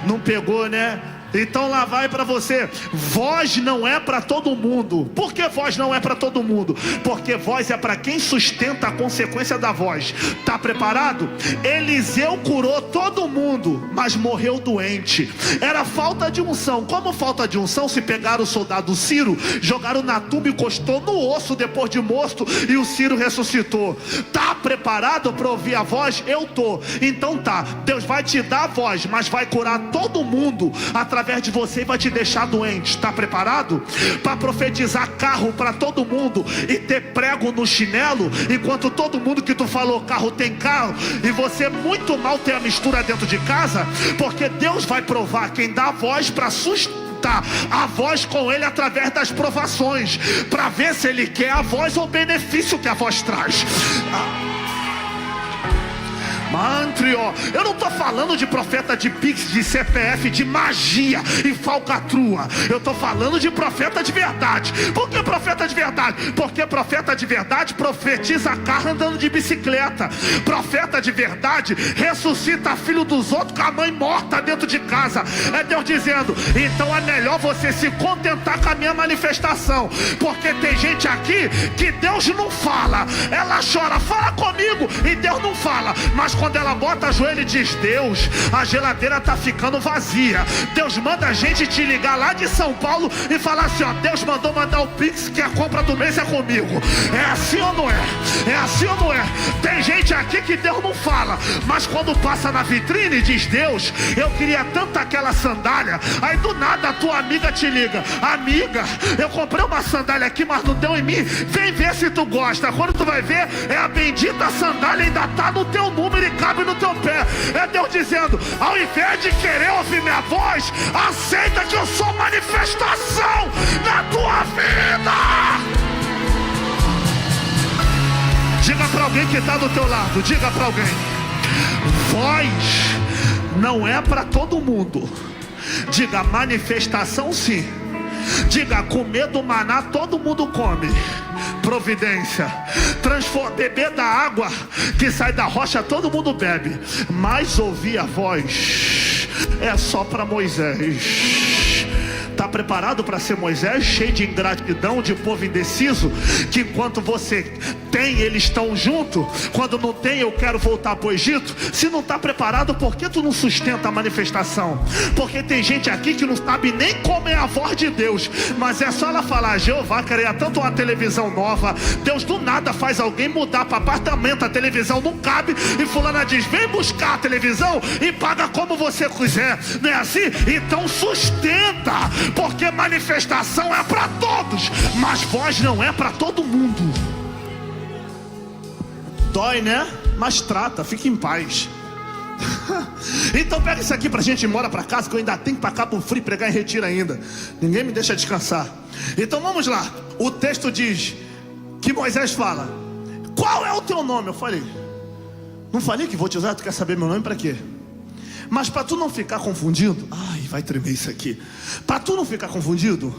Não pegou, né? Então lá vai para você. Voz não é para todo mundo. Por que voz não é para todo mundo? Porque voz é para quem sustenta a consequência da voz. Tá preparado? Eliseu curou todo mundo, mas morreu doente. Era falta de unção. Como falta de unção? Se pegaram o soldado Ciro, jogaram na tumba e encostou no osso depois de morto, e o Ciro ressuscitou. Tá preparado para ouvir a voz? Eu tô. Então tá, Deus vai te dar a voz, mas vai curar todo mundo através de você e vai te deixar doente. Está preparado para profetizar carro para todo mundo e ter prego no chinelo, enquanto todo mundo que tu falou carro tem carro, e você muito mal tem a mistura dentro de casa? Porque Deus vai provar quem dá a voz para sustentar a voz com ele através das provações, para ver se ele quer a voz ou o benefício que a voz traz. Mantrio, eu não estou falando de profeta de Pix, de CPF, de magia e falcatrua. Eu estou falando de profeta de verdade. Por que profeta de verdade? Porque profeta de verdade profetiza carro andando de bicicleta. Profeta de verdade ressuscita filho dos outros com a mãe morta dentro de casa. É Deus dizendo, então é melhor você se contentar com a minha manifestação. Porque tem gente aqui que Deus não fala. Ela chora, fala comigo, e Deus não fala. Mas quando ela bota a joelho e diz, Deus, a geladeira tá ficando vazia, Deus manda a gente te ligar lá de São Paulo e falar assim, ó, Deus mandou mandar o Pix que a compra do mês é comigo. É assim ou não é? É assim ou não é? Tem gente aqui que Deus não fala, mas quando passa na vitrine diz, Deus, eu queria tanto aquela sandália. Aí do nada a tua amiga te liga, amiga, eu comprei uma sandália aqui, mas não deu em mim, vem ver se tu gosta. Quando tu vai ver, é a bendita sandália, ainda tá no teu número e cabe no teu pé. É Deus dizendo, ao invés de querer ouvir minha voz, aceita que eu sou manifestação na tua vida. Diga para alguém que está do teu lado, diga para alguém, voz não é para todo mundo. Diga, manifestação sim. Diga, comer do maná todo mundo come. Providência. Beber da água que sai da rocha todo mundo bebe, mas ouvir a voz é só para Moisés. Está preparado para ser Moisés, cheio de ingratidão, de povo indeciso, que enquanto você tem, eles estão junto. Quando não tem, eu quero voltar para o Egito. Se não está preparado, por que tu não sustenta a manifestação? Porque tem gente aqui que não sabe nem como é a voz de Deus, mas é só ela falar: Jeová queria tanto uma televisão nova. Deus do nada faz alguém mudar para apartamento, a televisão não cabe, e fulana diz: vem buscar a televisão e paga como você quiser. Não é assim? Então sustenta, porque manifestação é para todos, mas voz não é para todo mundo. Dói, né? Mas trata, fica em paz. Então pega isso aqui pra gente ir embora pra casa, que eu ainda tenho que ir pra Cabo Frio pregar em Retiro ainda. Ninguém me deixa descansar. Então vamos lá. O texto diz que Moisés fala: qual é o teu nome? Eu falei: não falei que vou te usar? Tu quer saber meu nome pra quê? Mas para tu não ficar confundido, ai, vai tremer isso aqui. Para tu não ficar confundido,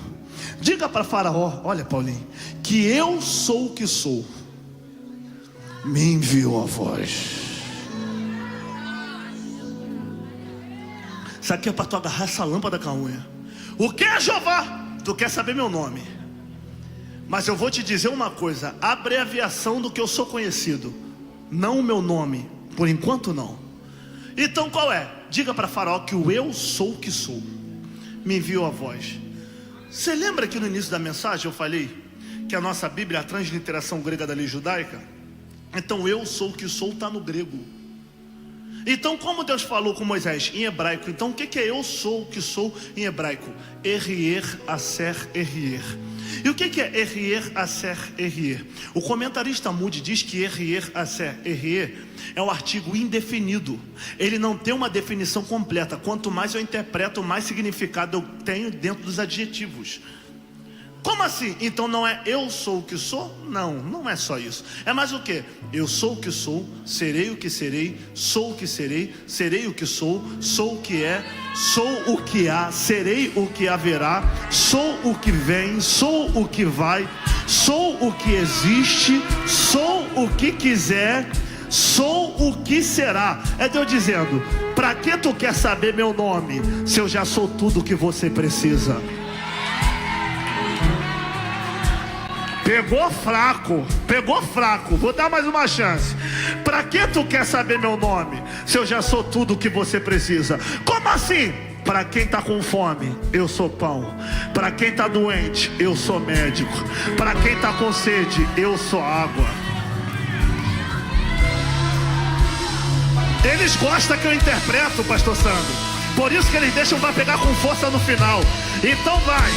diga para Faraó: olha, Paulinho, que eu sou o que sou, me enviou a voz. Isso aqui é para tu agarrar essa lâmpada com a unha. O que é Jeová? Tu quer saber meu nome? Mas eu vou te dizer uma coisa: a abreviação do que eu sou conhecido, não o meu nome, por enquanto não. Então qual é? Diga para Faraó que o eu sou o que sou, me enviou a voz. Você lembra que no início da mensagem eu falei que a nossa Bíblia é a transliteração grega da lei judaica? Então eu sou o que sou está no grego. Então como Deus falou com Moisés em hebraico, então o que é eu sou o que sou em hebraico? Erier, aser, erier. E o que é erier, aser, erier? O comentarista Moody diz que erier, aser, erier é um artigo indefinido. Ele não tem uma definição completa. Quanto mais eu interpreto, mais significado eu tenho dentro dos adjetivos. Como assim? Então não é eu sou o que sou? Não, não é só isso. É mais o que? Eu sou o que sou, serei o que serei, sou o que serei, serei o que sou o que é, sou o que há, serei o que haverá, sou o que vem, sou o que vai, sou o que existe, sou o que quiser, sou o que será. É Deus dizendo: para que tu quer saber meu nome, se eu já sou tudo o que você precisa? Pegou fraco, vou dar mais uma chance. Pra que tu quer saber meu nome, se eu já sou tudo o que você precisa? Como assim? Para quem está com fome, eu sou pão. Para quem está doente, eu sou médico. Para quem está com sede, eu sou água. Eles gostam que eu interpreto, pastor Sandro. Por isso que eles deixam para pegar com força no final. Então vai.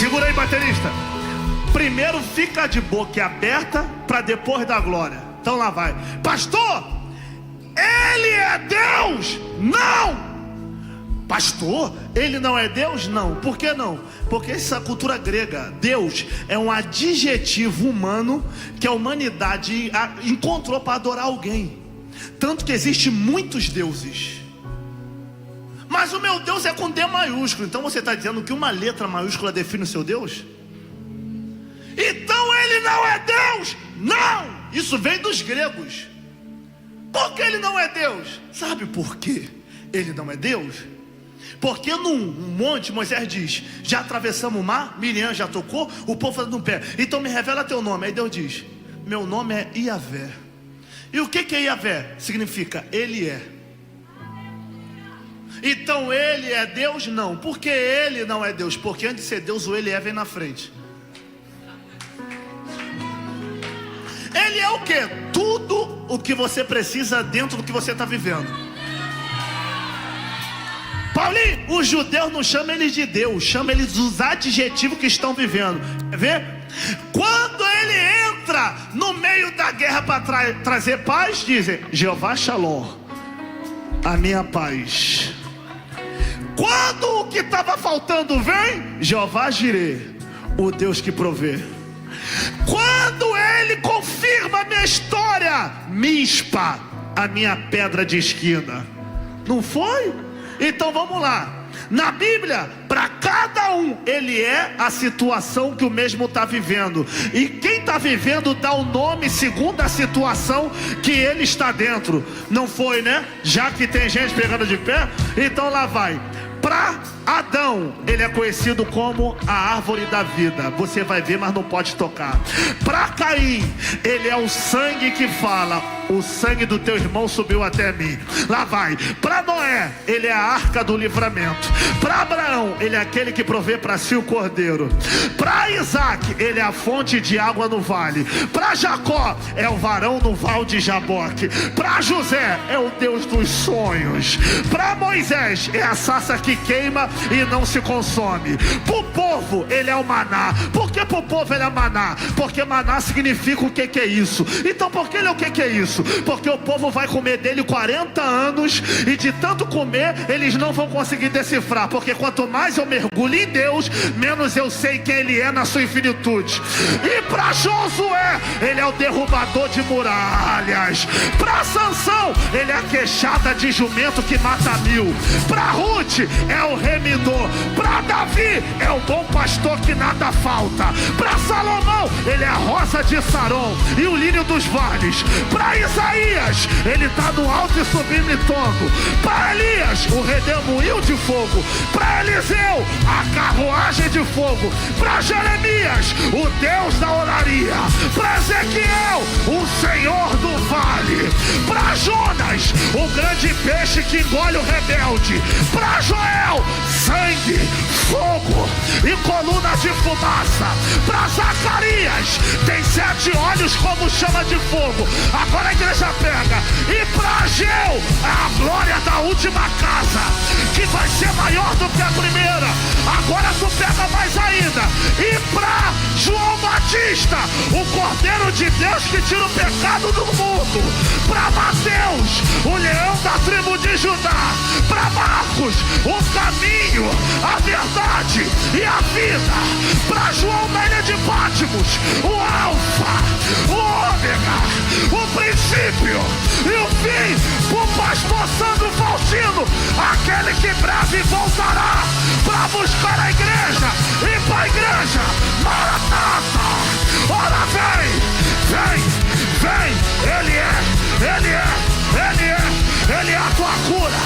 Segura aí, baterista. Primeiro fica de boca aberta, para depois dar glória. Então lá vai. Pastor, ele é Deus? Não. Pastor, ele não é Deus? Não. Por que não? Porque essa cultura grega, Deus é um adjetivo humano que a humanidade encontrou para adorar alguém. Tanto que existe muitos deuses. Mas o meu Deus é com D maiúsculo. Então você está dizendo que uma letra maiúscula define o seu Deus? Então ele não é Deus? Não! Isso vem dos gregos. Por que ele não é Deus? Sabe por quê ele não é Deus? Porque num monte Moisés diz: já atravessamos o mar, Miriam já tocou, o povo está no pé. Então me revela teu nome. Aí Deus diz: meu nome é Iavé. E o que é Iavé? Significa ele é. Então ele é Deus? Não. Por que ele não é Deus? Porque antes de ser Deus, o ele é vem na frente. Ele é o que? Tudo o que você precisa dentro do que você está vivendo. Paulinho, os judeus não chamam eles de Deus, chamam eles dos adjetivos que estão vivendo. Quer ver? Quando ele entra no meio da guerra para trazer paz, dizem: Jeová Shalom, a minha paz. Quando o que estava faltando vem, Jeová Jireh, o Deus que provê. Quando ele confirma a minha história, Mispa, a minha pedra de esquina. Não foi? Então vamos lá. Na Bíblia, para cada um, ele é a situação que o mesmo está vivendo. E quem está vivendo dá o nome segundo a situação que ele está dentro. Não foi, né? Já que tem gente pegando de pé, então lá vai. Para Adão, ele é conhecido como a árvore da vida. Você vai ver, mas não pode tocar. Para Caim, ele é o sangue que fala: o sangue do teu irmão subiu até mim. Lá vai. Para Noé, ele é a arca do livramento. Para Abraão, ele é aquele que provê para si o cordeiro. Para Isaac, ele é a fonte de água no vale. Para Jacó, é o varão no val de Jaboque. Para José, é o Deus dos sonhos. Para Moisés, é a sarça que queima e não se consome. Para o povo, ele é o maná. Por que para o povo ele é maná? Porque maná significa o que é isso. Então por que ele é o que é isso? Porque o povo vai comer dele 40 anos e de tanto comer eles não vão conseguir decifrar. Porque quanto mais eu mergulho em Deus, menos eu sei quem ele é na sua infinitude. E para Josué, ele é o derrubador de muralhas. Para Sansão, ele é a queixada de jumento que mata 1000. Para Ruth, é o remidor. Para Davi, é o bom pastor que nada falta. Para Salomão, ele é a rosa de Saron e o lírio dos vales. Para Isaías, ele está no alto e sublime trono. Para Elias, o redemoinho de fogo. Para Eliseu, a carruagem de fogo. Para Jeremias, o Deus da olaria. Para Ezequiel, o Senhor do vale. Para Jonas, o grande peixe que engole o rebelde. Para Joel, sangue, fogo e coluna de fumaça. Para Zacarias, tem 7 olhos como chama de fogo. Agora a igreja pega. E para Ageu, a glória da última casa, que vai ser maior do que a primeira. Agora tu pega mais ainda. E para João Batista, o Cordeiro de Deus que tira o pecado do mundo. Para Mateus, o leão da tribo de Judá. Para Marcos, o caminho, a verdade e a vida. Para João na ilha de Patmos, o Alfa, o Ômega, o princípio e o fim. O pastor Sandro Faustino, aquele que breve voltará para buscar a igreja e para a igreja. Maranata, ora vem, vem, vem. Ele é a tua cura,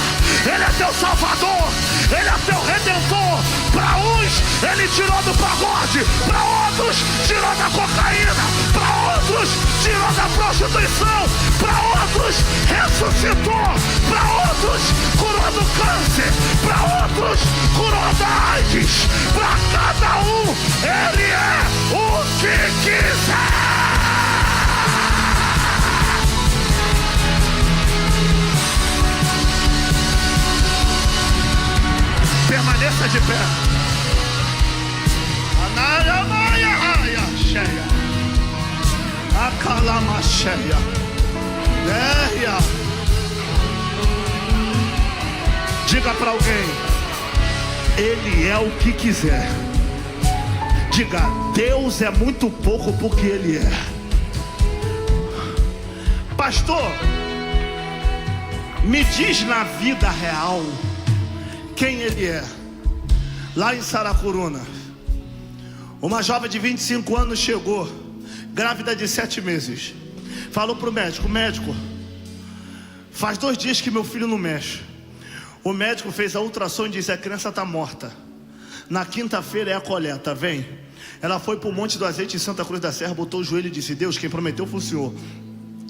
ele é teu salvador, ele é teu redentor. Para uns ele tirou do pagode, para outros tirou da cocaína, para outros tirou da prostituição, para outros ressuscitou, para outros curou do câncer, para outros curou da AIDS. Para cada um ele é o que quiser. Permaneça de pé. Acalama cheia. Diga para alguém: ele é o que quiser. Diga: Deus é muito pouco porque ele é. Pastor, me diz na vida real quem ele é. Lá em Saracuruna, uma jovem de 25 anos chegou, grávida de 7 meses. Falou pro médico: médico, faz 2 dias que meu filho não mexe. O médico fez a ultrassom e disse: a criança está morta. Na quinta-feira é a coleta, vem. Ela foi pro Monte do Azeite em Santa Cruz da Serra, botou o joelho e disse: Deus, quem prometeu foi o Senhor.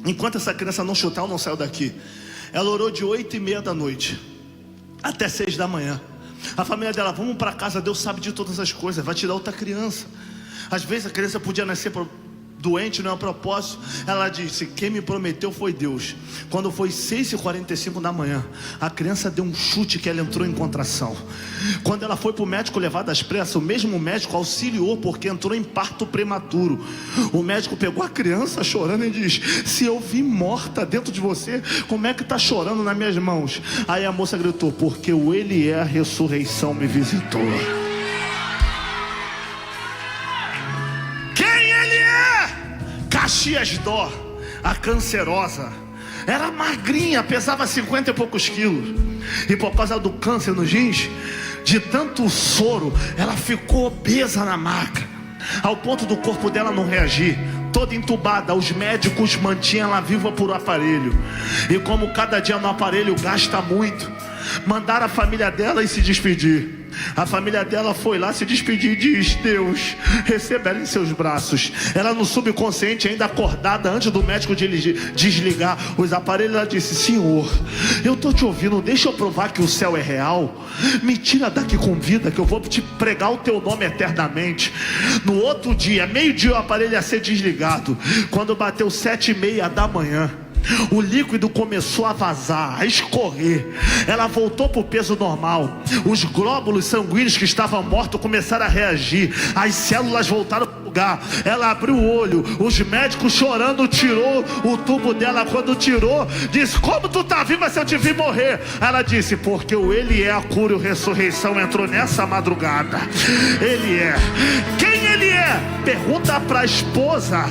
Enquanto essa criança não chutar, eu não saio daqui. Ela orou de 8h30 da noite até 6 da manhã. A família dela: vamos para casa, Deus sabe de todas as coisas, vai tirar outra criança. Às vezes a criança podia nascer doente, não é um propósito. Ela disse: quem me prometeu foi Deus. Quando foi 6h45 da manhã, a criança deu um chute que ela entrou em contração. Quando ela foi para o médico levada às pressas, o mesmo médico auxiliou porque entrou em parto prematuro. O médico pegou a criança chorando e diz: se eu vi morta dentro de você, como é que está chorando nas minhas mãos? Aí a moça gritou: porque o Ele é a ressurreição me visitou. Caxias Dó, a cancerosa, era magrinha, pesava 50 e poucos quilos. E por causa do câncer nos rins, de tanto soro, ela ficou obesa na maca, ao ponto do corpo dela não reagir. Toda entubada, os médicos mantinham ela viva por aparelho. E como cada dia no aparelho gasta muito, Mandaram a família dela e se despedir. A família dela foi lá se despedir e diz: Deus, receba ela em seus braços. Ela no subconsciente, ainda acordada, antes do médico desligar os aparelhos, ela disse: Senhor, eu estou te ouvindo, deixa eu provar que o céu é real. Me tira daqui com vida, que eu vou te pregar o teu nome eternamente. No outro dia, meio-dia, o aparelho ia ser desligado. Quando bateu 7h30 da manhã, o líquido começou a vazar, a escorrer. Ela voltou para o peso normal. Os glóbulos sanguíneos que estavam mortos começaram a reagir. As células voltaram para o lugar. Ela abriu o olho. Os médicos chorando, tirou o tubo dela. Quando tirou, disse: como tu está viva se eu te vi morrer? Ela disse: porque o Ele é a cura e a ressurreição entrou nessa madrugada. Ele é. Quem Ele é? Pergunta para a esposa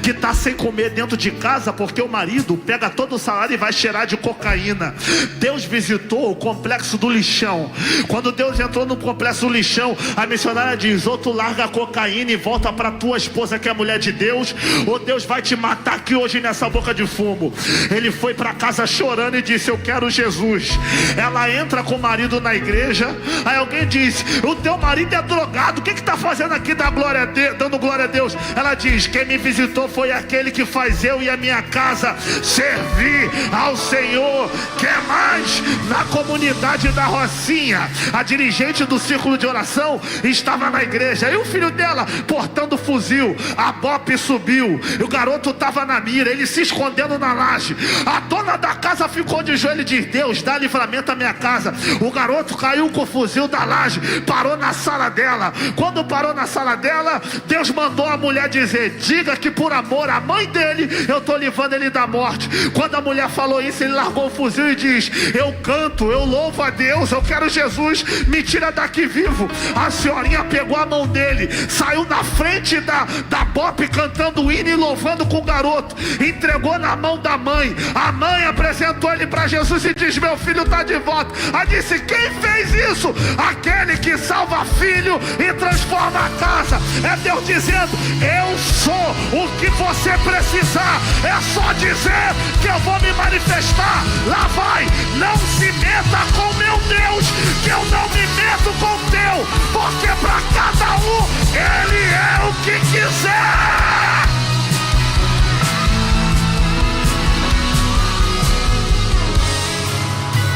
que está sem comer dentro de casa porque o marido pega todo o salário e vai cheirar de cocaína. Deus visitou o complexo do lixão. Quando Deus entrou no complexo do lixão, a missionária diz: ou tu larga a cocaína e volta para tua esposa que é mulher de Deus, ou Deus vai te matar aqui hoje nessa boca de fumo. Ele foi para casa chorando e disse: eu quero Jesus. Ela entra com o marido na igreja. Aí alguém diz: o teu marido é drogado, o que está fazendo aqui dando glória a Deus? Ela diz: quem me visitou foi aquele que faz eu e a minha casa servir ao Senhor. Quer mais? Na comunidade da Rocinha, a dirigente do círculo de oração estava na igreja, e o filho dela portando fuzil. A BOP subiu, o garoto estava na mira, ele se escondendo na laje. A dona da casa ficou de joelho e diz: Deus, dá livramento à minha casa. O garoto caiu com o fuzil da laje, parou na sala dela. Quando parou na sala dela, Deus mandou a mulher dizer: diga que por amor à mãe dele, eu estou livrando ele da morte. Quando a mulher falou isso, ele largou o fuzil e diz: eu canto, eu louvo a Deus, eu quero Jesus, me tira daqui vivo. A senhorinha pegou a mão dele, saiu na frente da BOP cantando o hino e louvando com o garoto, entregou na mão da mãe. A mãe apresentou ele para Jesus e diz: meu filho está de volta. Ela disse: quem fez isso? Aquele que salva filho e transforma a casa. É Deus dizendo: eu sou o que você precisar, é só dizer que eu vou me manifestar. Lá vai, não se meta com meu Deus, que eu não me meto com o teu, porque para cada um Ele é o que quiser.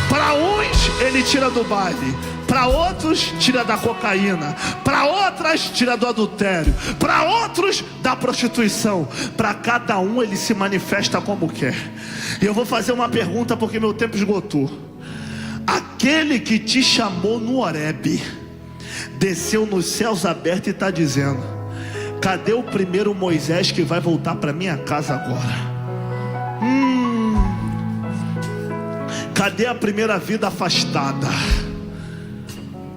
Para uns Ele tira do baile, para outros tira da cocaína, para outras tira do adultério, para outros da prostituição. Para cada um Ele se manifesta como quer. E eu vou fazer uma pergunta porque meu tempo esgotou. Aquele que te chamou no Horebe desceu nos céus abertos e está dizendo: cadê o primeiro Moisés que vai voltar para minha casa agora? Cadê a primeira vida afastada?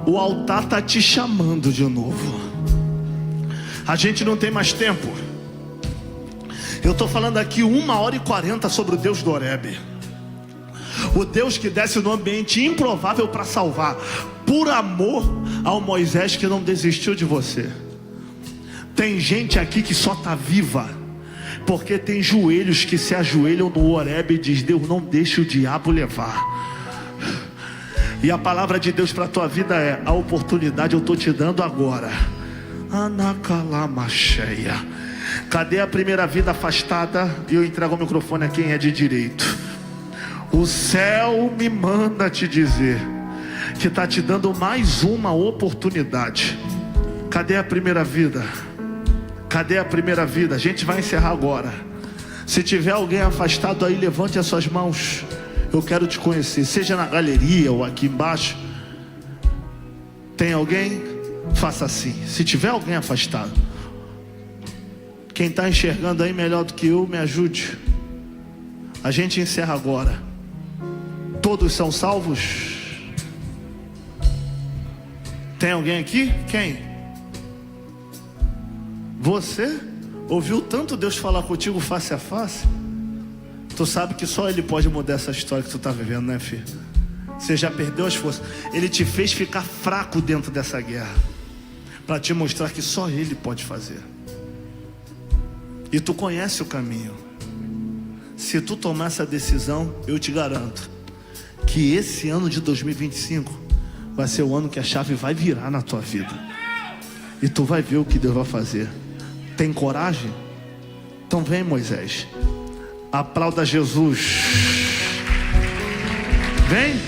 O altar está te chamando de novo. A gente não tem mais tempo. Eu estou falando aqui 1h40 sobre o Deus do Horebe. O Deus que desce no ambiente improvável para salvar, por amor ao Moisés que não desistiu de você. Tem gente aqui que só está viva porque tem joelhos que se ajoelham no Horebe e diz: Deus, não deixe o diabo levar. E a palavra de Deus para a tua vida é: a oportunidade eu estou te dando agora. Anacalamacheia. Cadê a primeira vida afastada? E eu entrego o microfone a quem é de direito. O céu me manda te dizer que está te dando mais uma oportunidade. Cadê a primeira vida? Cadê a primeira vida? A gente vai encerrar agora. Se tiver alguém afastado aí, levante as suas mãos. Eu quero te conhecer, seja na galeria ou aqui embaixo. Tem alguém? Faça assim. Se tiver alguém afastado, quem está enxergando aí melhor do que eu, me ajude. A gente encerra agora. Todos são salvos? Tem alguém aqui? Quem? Você? Ouviu tanto Deus falar contigo face a face? Tu sabe que só Ele pode mudar essa história que tu está vivendo, né, filho? Você já perdeu as forças. Ele te fez ficar fraco dentro dessa guerra, para te mostrar que só Ele pode fazer. E tu conhece o caminho. Se tu tomar essa decisão, eu te garanto que que esse ano de 2025 vai ser o ano que a chave vai virar na tua vida. E tu vai ver o que Deus vai fazer. Tem coragem? Então vem, Moisés. Aplauda Jesus. Vem.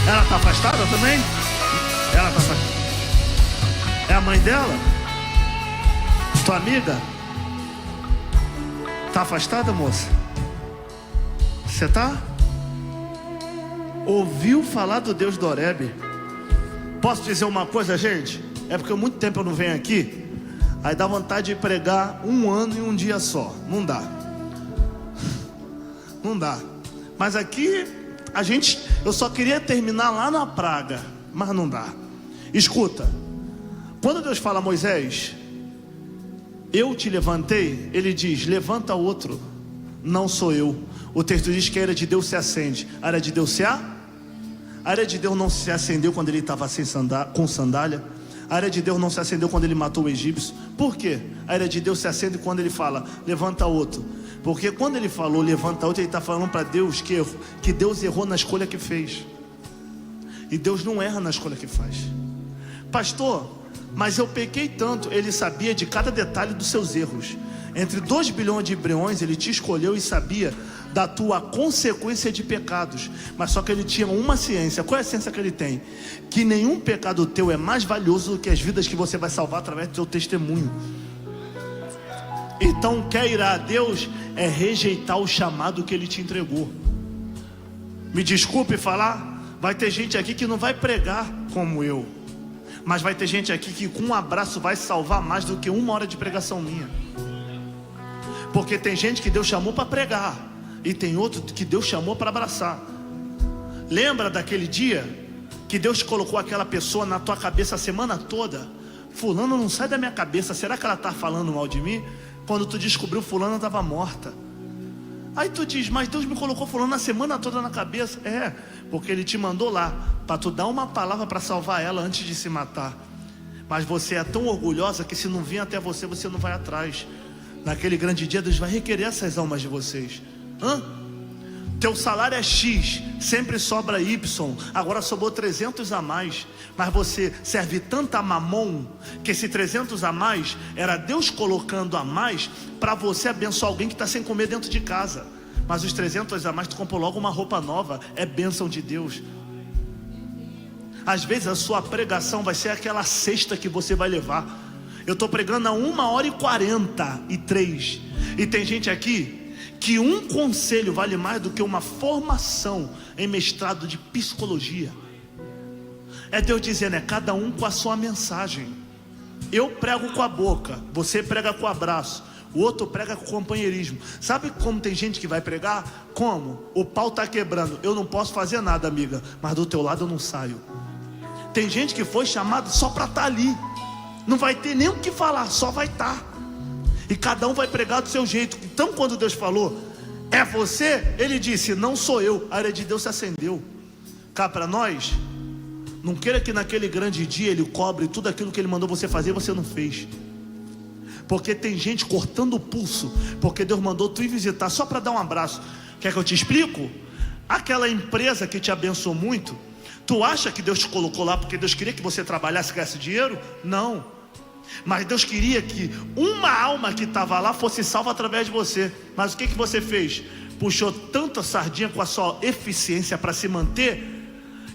Ela está afastada também? Ela está afastada. É a mãe dela? Tua amiga? Está afastada, moça? Você está? Ouviu falar do Deus do Horebe? Posso dizer uma coisa, gente? É porque há muito tempo eu não venho aqui. Aí dá vontade de pregar um ano e um dia só. Não dá. Não dá. Mas aqui eu só queria terminar lá na praga, mas não dá. Escuta, quando Deus fala a Moisés, eu te levantei, ele diz, levanta outro, não sou eu. O texto diz que a ira de Deus se acende. A ira de Deus a ira de Deus não se acendeu quando ele estava com sandália. A ira de Deus não se acendeu quando ele matou o egípcio. Por quê? A ira de Deus se acende quando ele fala, levanta outro. Porque quando ele falou, levanta outro, ele está falando para Deus que Deus errou na escolha que fez. E Deus não erra na escolha que faz. Pastor, mas eu pequei tanto. Ele sabia de cada detalhe dos seus erros. Entre 2 bilhões de embriões, ele te escolheu e sabia da tua consequência de pecados. Mas só que ele tinha uma ciência. Qual é a ciência que ele tem? Que nenhum pecado teu é mais valioso do que as vidas que você vai salvar através do teu testemunho. Então, quer ir a Deus é rejeitar o chamado que ele te entregou. Me desculpe falar, vai ter gente aqui que não vai pregar como eu, mas vai ter gente aqui que com um abraço vai salvar mais do que 1 hora de pregação minha. Porque tem gente que Deus chamou para pregar, e tem outro que Deus chamou para abraçar. Lembra daquele dia que Deus colocou aquela pessoa na tua cabeça a semana toda? Fulano não sai da minha cabeça, será que ela está falando mal de mim? Quando tu descobriu, fulano estava morta. Aí tu diz, mas Deus me colocou fulano a semana toda na cabeça. É, porque ele te mandou lá para tu dar uma palavra para salvar ela antes de se matar. Mas você é tão orgulhosa que se não vir até você, você não vai atrás. Naquele grande dia, Deus vai requerer essas almas de vocês. Teu salário é X, sempre sobra Y, agora sobrou 300 a mais. Mas você serve tanto a mamon, que esse 300 a mais era Deus colocando a mais para você abençoar alguém que está sem comer dentro de casa. Mas os 300 a mais tu comprou logo uma roupa nova, é bênção de Deus. Às vezes a sua pregação vai ser aquela cesta que você vai levar. Eu estou pregando a 1h43 e tem gente aqui que um conselho vale mais do que uma formação em mestrado de psicologia. É Deus dizendo, é cada um com a sua mensagem. Eu prego com a boca, você prega com o abraço, o outro prega com o companheirismo. Sabe como tem gente que vai pregar? Como? O pau está quebrando, eu não posso fazer nada, amiga, mas do teu lado eu não saio. Tem gente que foi chamado só para estar ali, não vai ter nem o que falar, só vai estar. E cada um vai pregar do seu jeito. Então quando Deus falou, é você? Ele disse, não sou eu. A ira de Deus se acendeu. Cá para nós, não queira que naquele grande dia Ele cobre tudo aquilo que Ele mandou você fazer e você não fez. Porque tem gente cortando o pulso, porque Deus mandou tu ir visitar só para dar um abraço. Quer que eu te explico? Aquela empresa que te abençoou muito, tu acha que Deus te colocou lá porque Deus queria que você trabalhasse e ganhasse dinheiro? Não. Mas Deus queria que uma alma que estava lá fosse salva através de você. Mas o que você fez? Puxou tanta sardinha com a sua eficiência para se manter,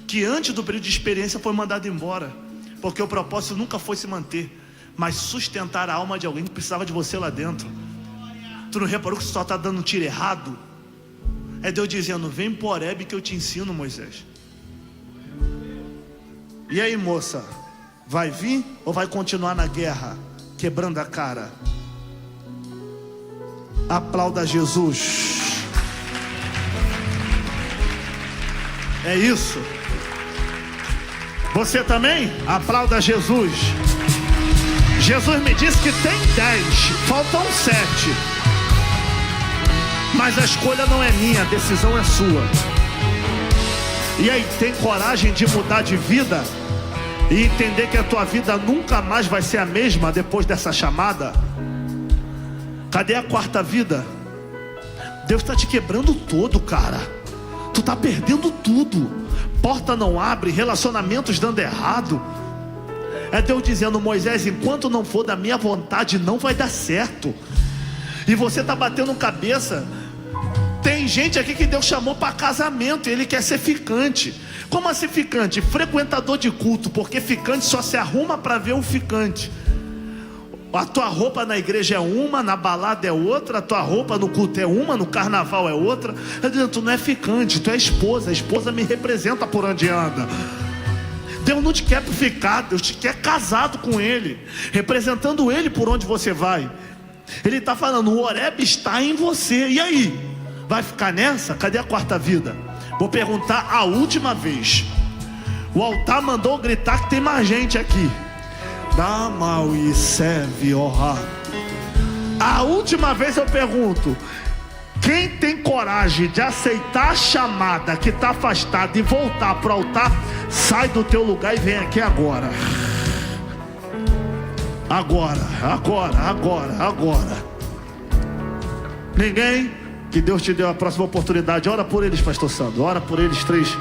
que antes do período de experiência foi mandado embora. Porque o propósito nunca foi se manter, mas sustentar a alma de alguém que precisava de você lá dentro. Tu não reparou que você só está dando um tiro errado? É Deus dizendo, vem pro Horebe que eu te ensino, Moisés. E aí, moça? Vai vir ou vai continuar na guerra, quebrando a cara? Aplauda Jesus. É isso. Você também? Aplauda Jesus. Jesus me disse que tem 10, faltam 7. Mas a escolha não é minha, a decisão é sua. E aí, tem coragem de mudar de vida? e entender que a tua vida nunca mais vai ser a mesma depois dessa chamada? Cadê a quarta vida? Deus está te quebrando todo, cara. Tu está perdendo tudo. Porta não abre, relacionamentos dando errado. É Deus dizendo: Moisés, enquanto não for da minha vontade, não vai dar certo. E você está batendo cabeça. Tem gente aqui que Deus chamou para casamento e ele quer ser ficante. Como assim ficante? Frequentador de culto, porque ficante só se arruma para ver o ficante. A tua roupa na igreja é uma, na balada é outra, a tua roupa no culto é uma, no carnaval é outra. Eu digo, tu não é ficante, tu é esposa. A esposa me representa por onde anda. Deus não te quer para ficar, Deus te quer casado com Ele, representando Ele por onde você vai. Ele está falando, o Horebe está em você. E aí? Vai ficar nessa? Cadê a quarta vida? Vou perguntar a última vez. O altar mandou gritar que tem mais gente aqui. Dá mal e serve, ó. A última vez eu pergunto: quem tem coragem de aceitar a chamada que está afastada e voltar para o altar, sai do teu lugar e vem aqui agora. Agora. Ninguém? Que Deus te deu a próxima oportunidade. Ora por eles, pastor Sandro. Ora por eles, 3.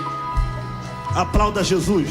Aplauda Jesus.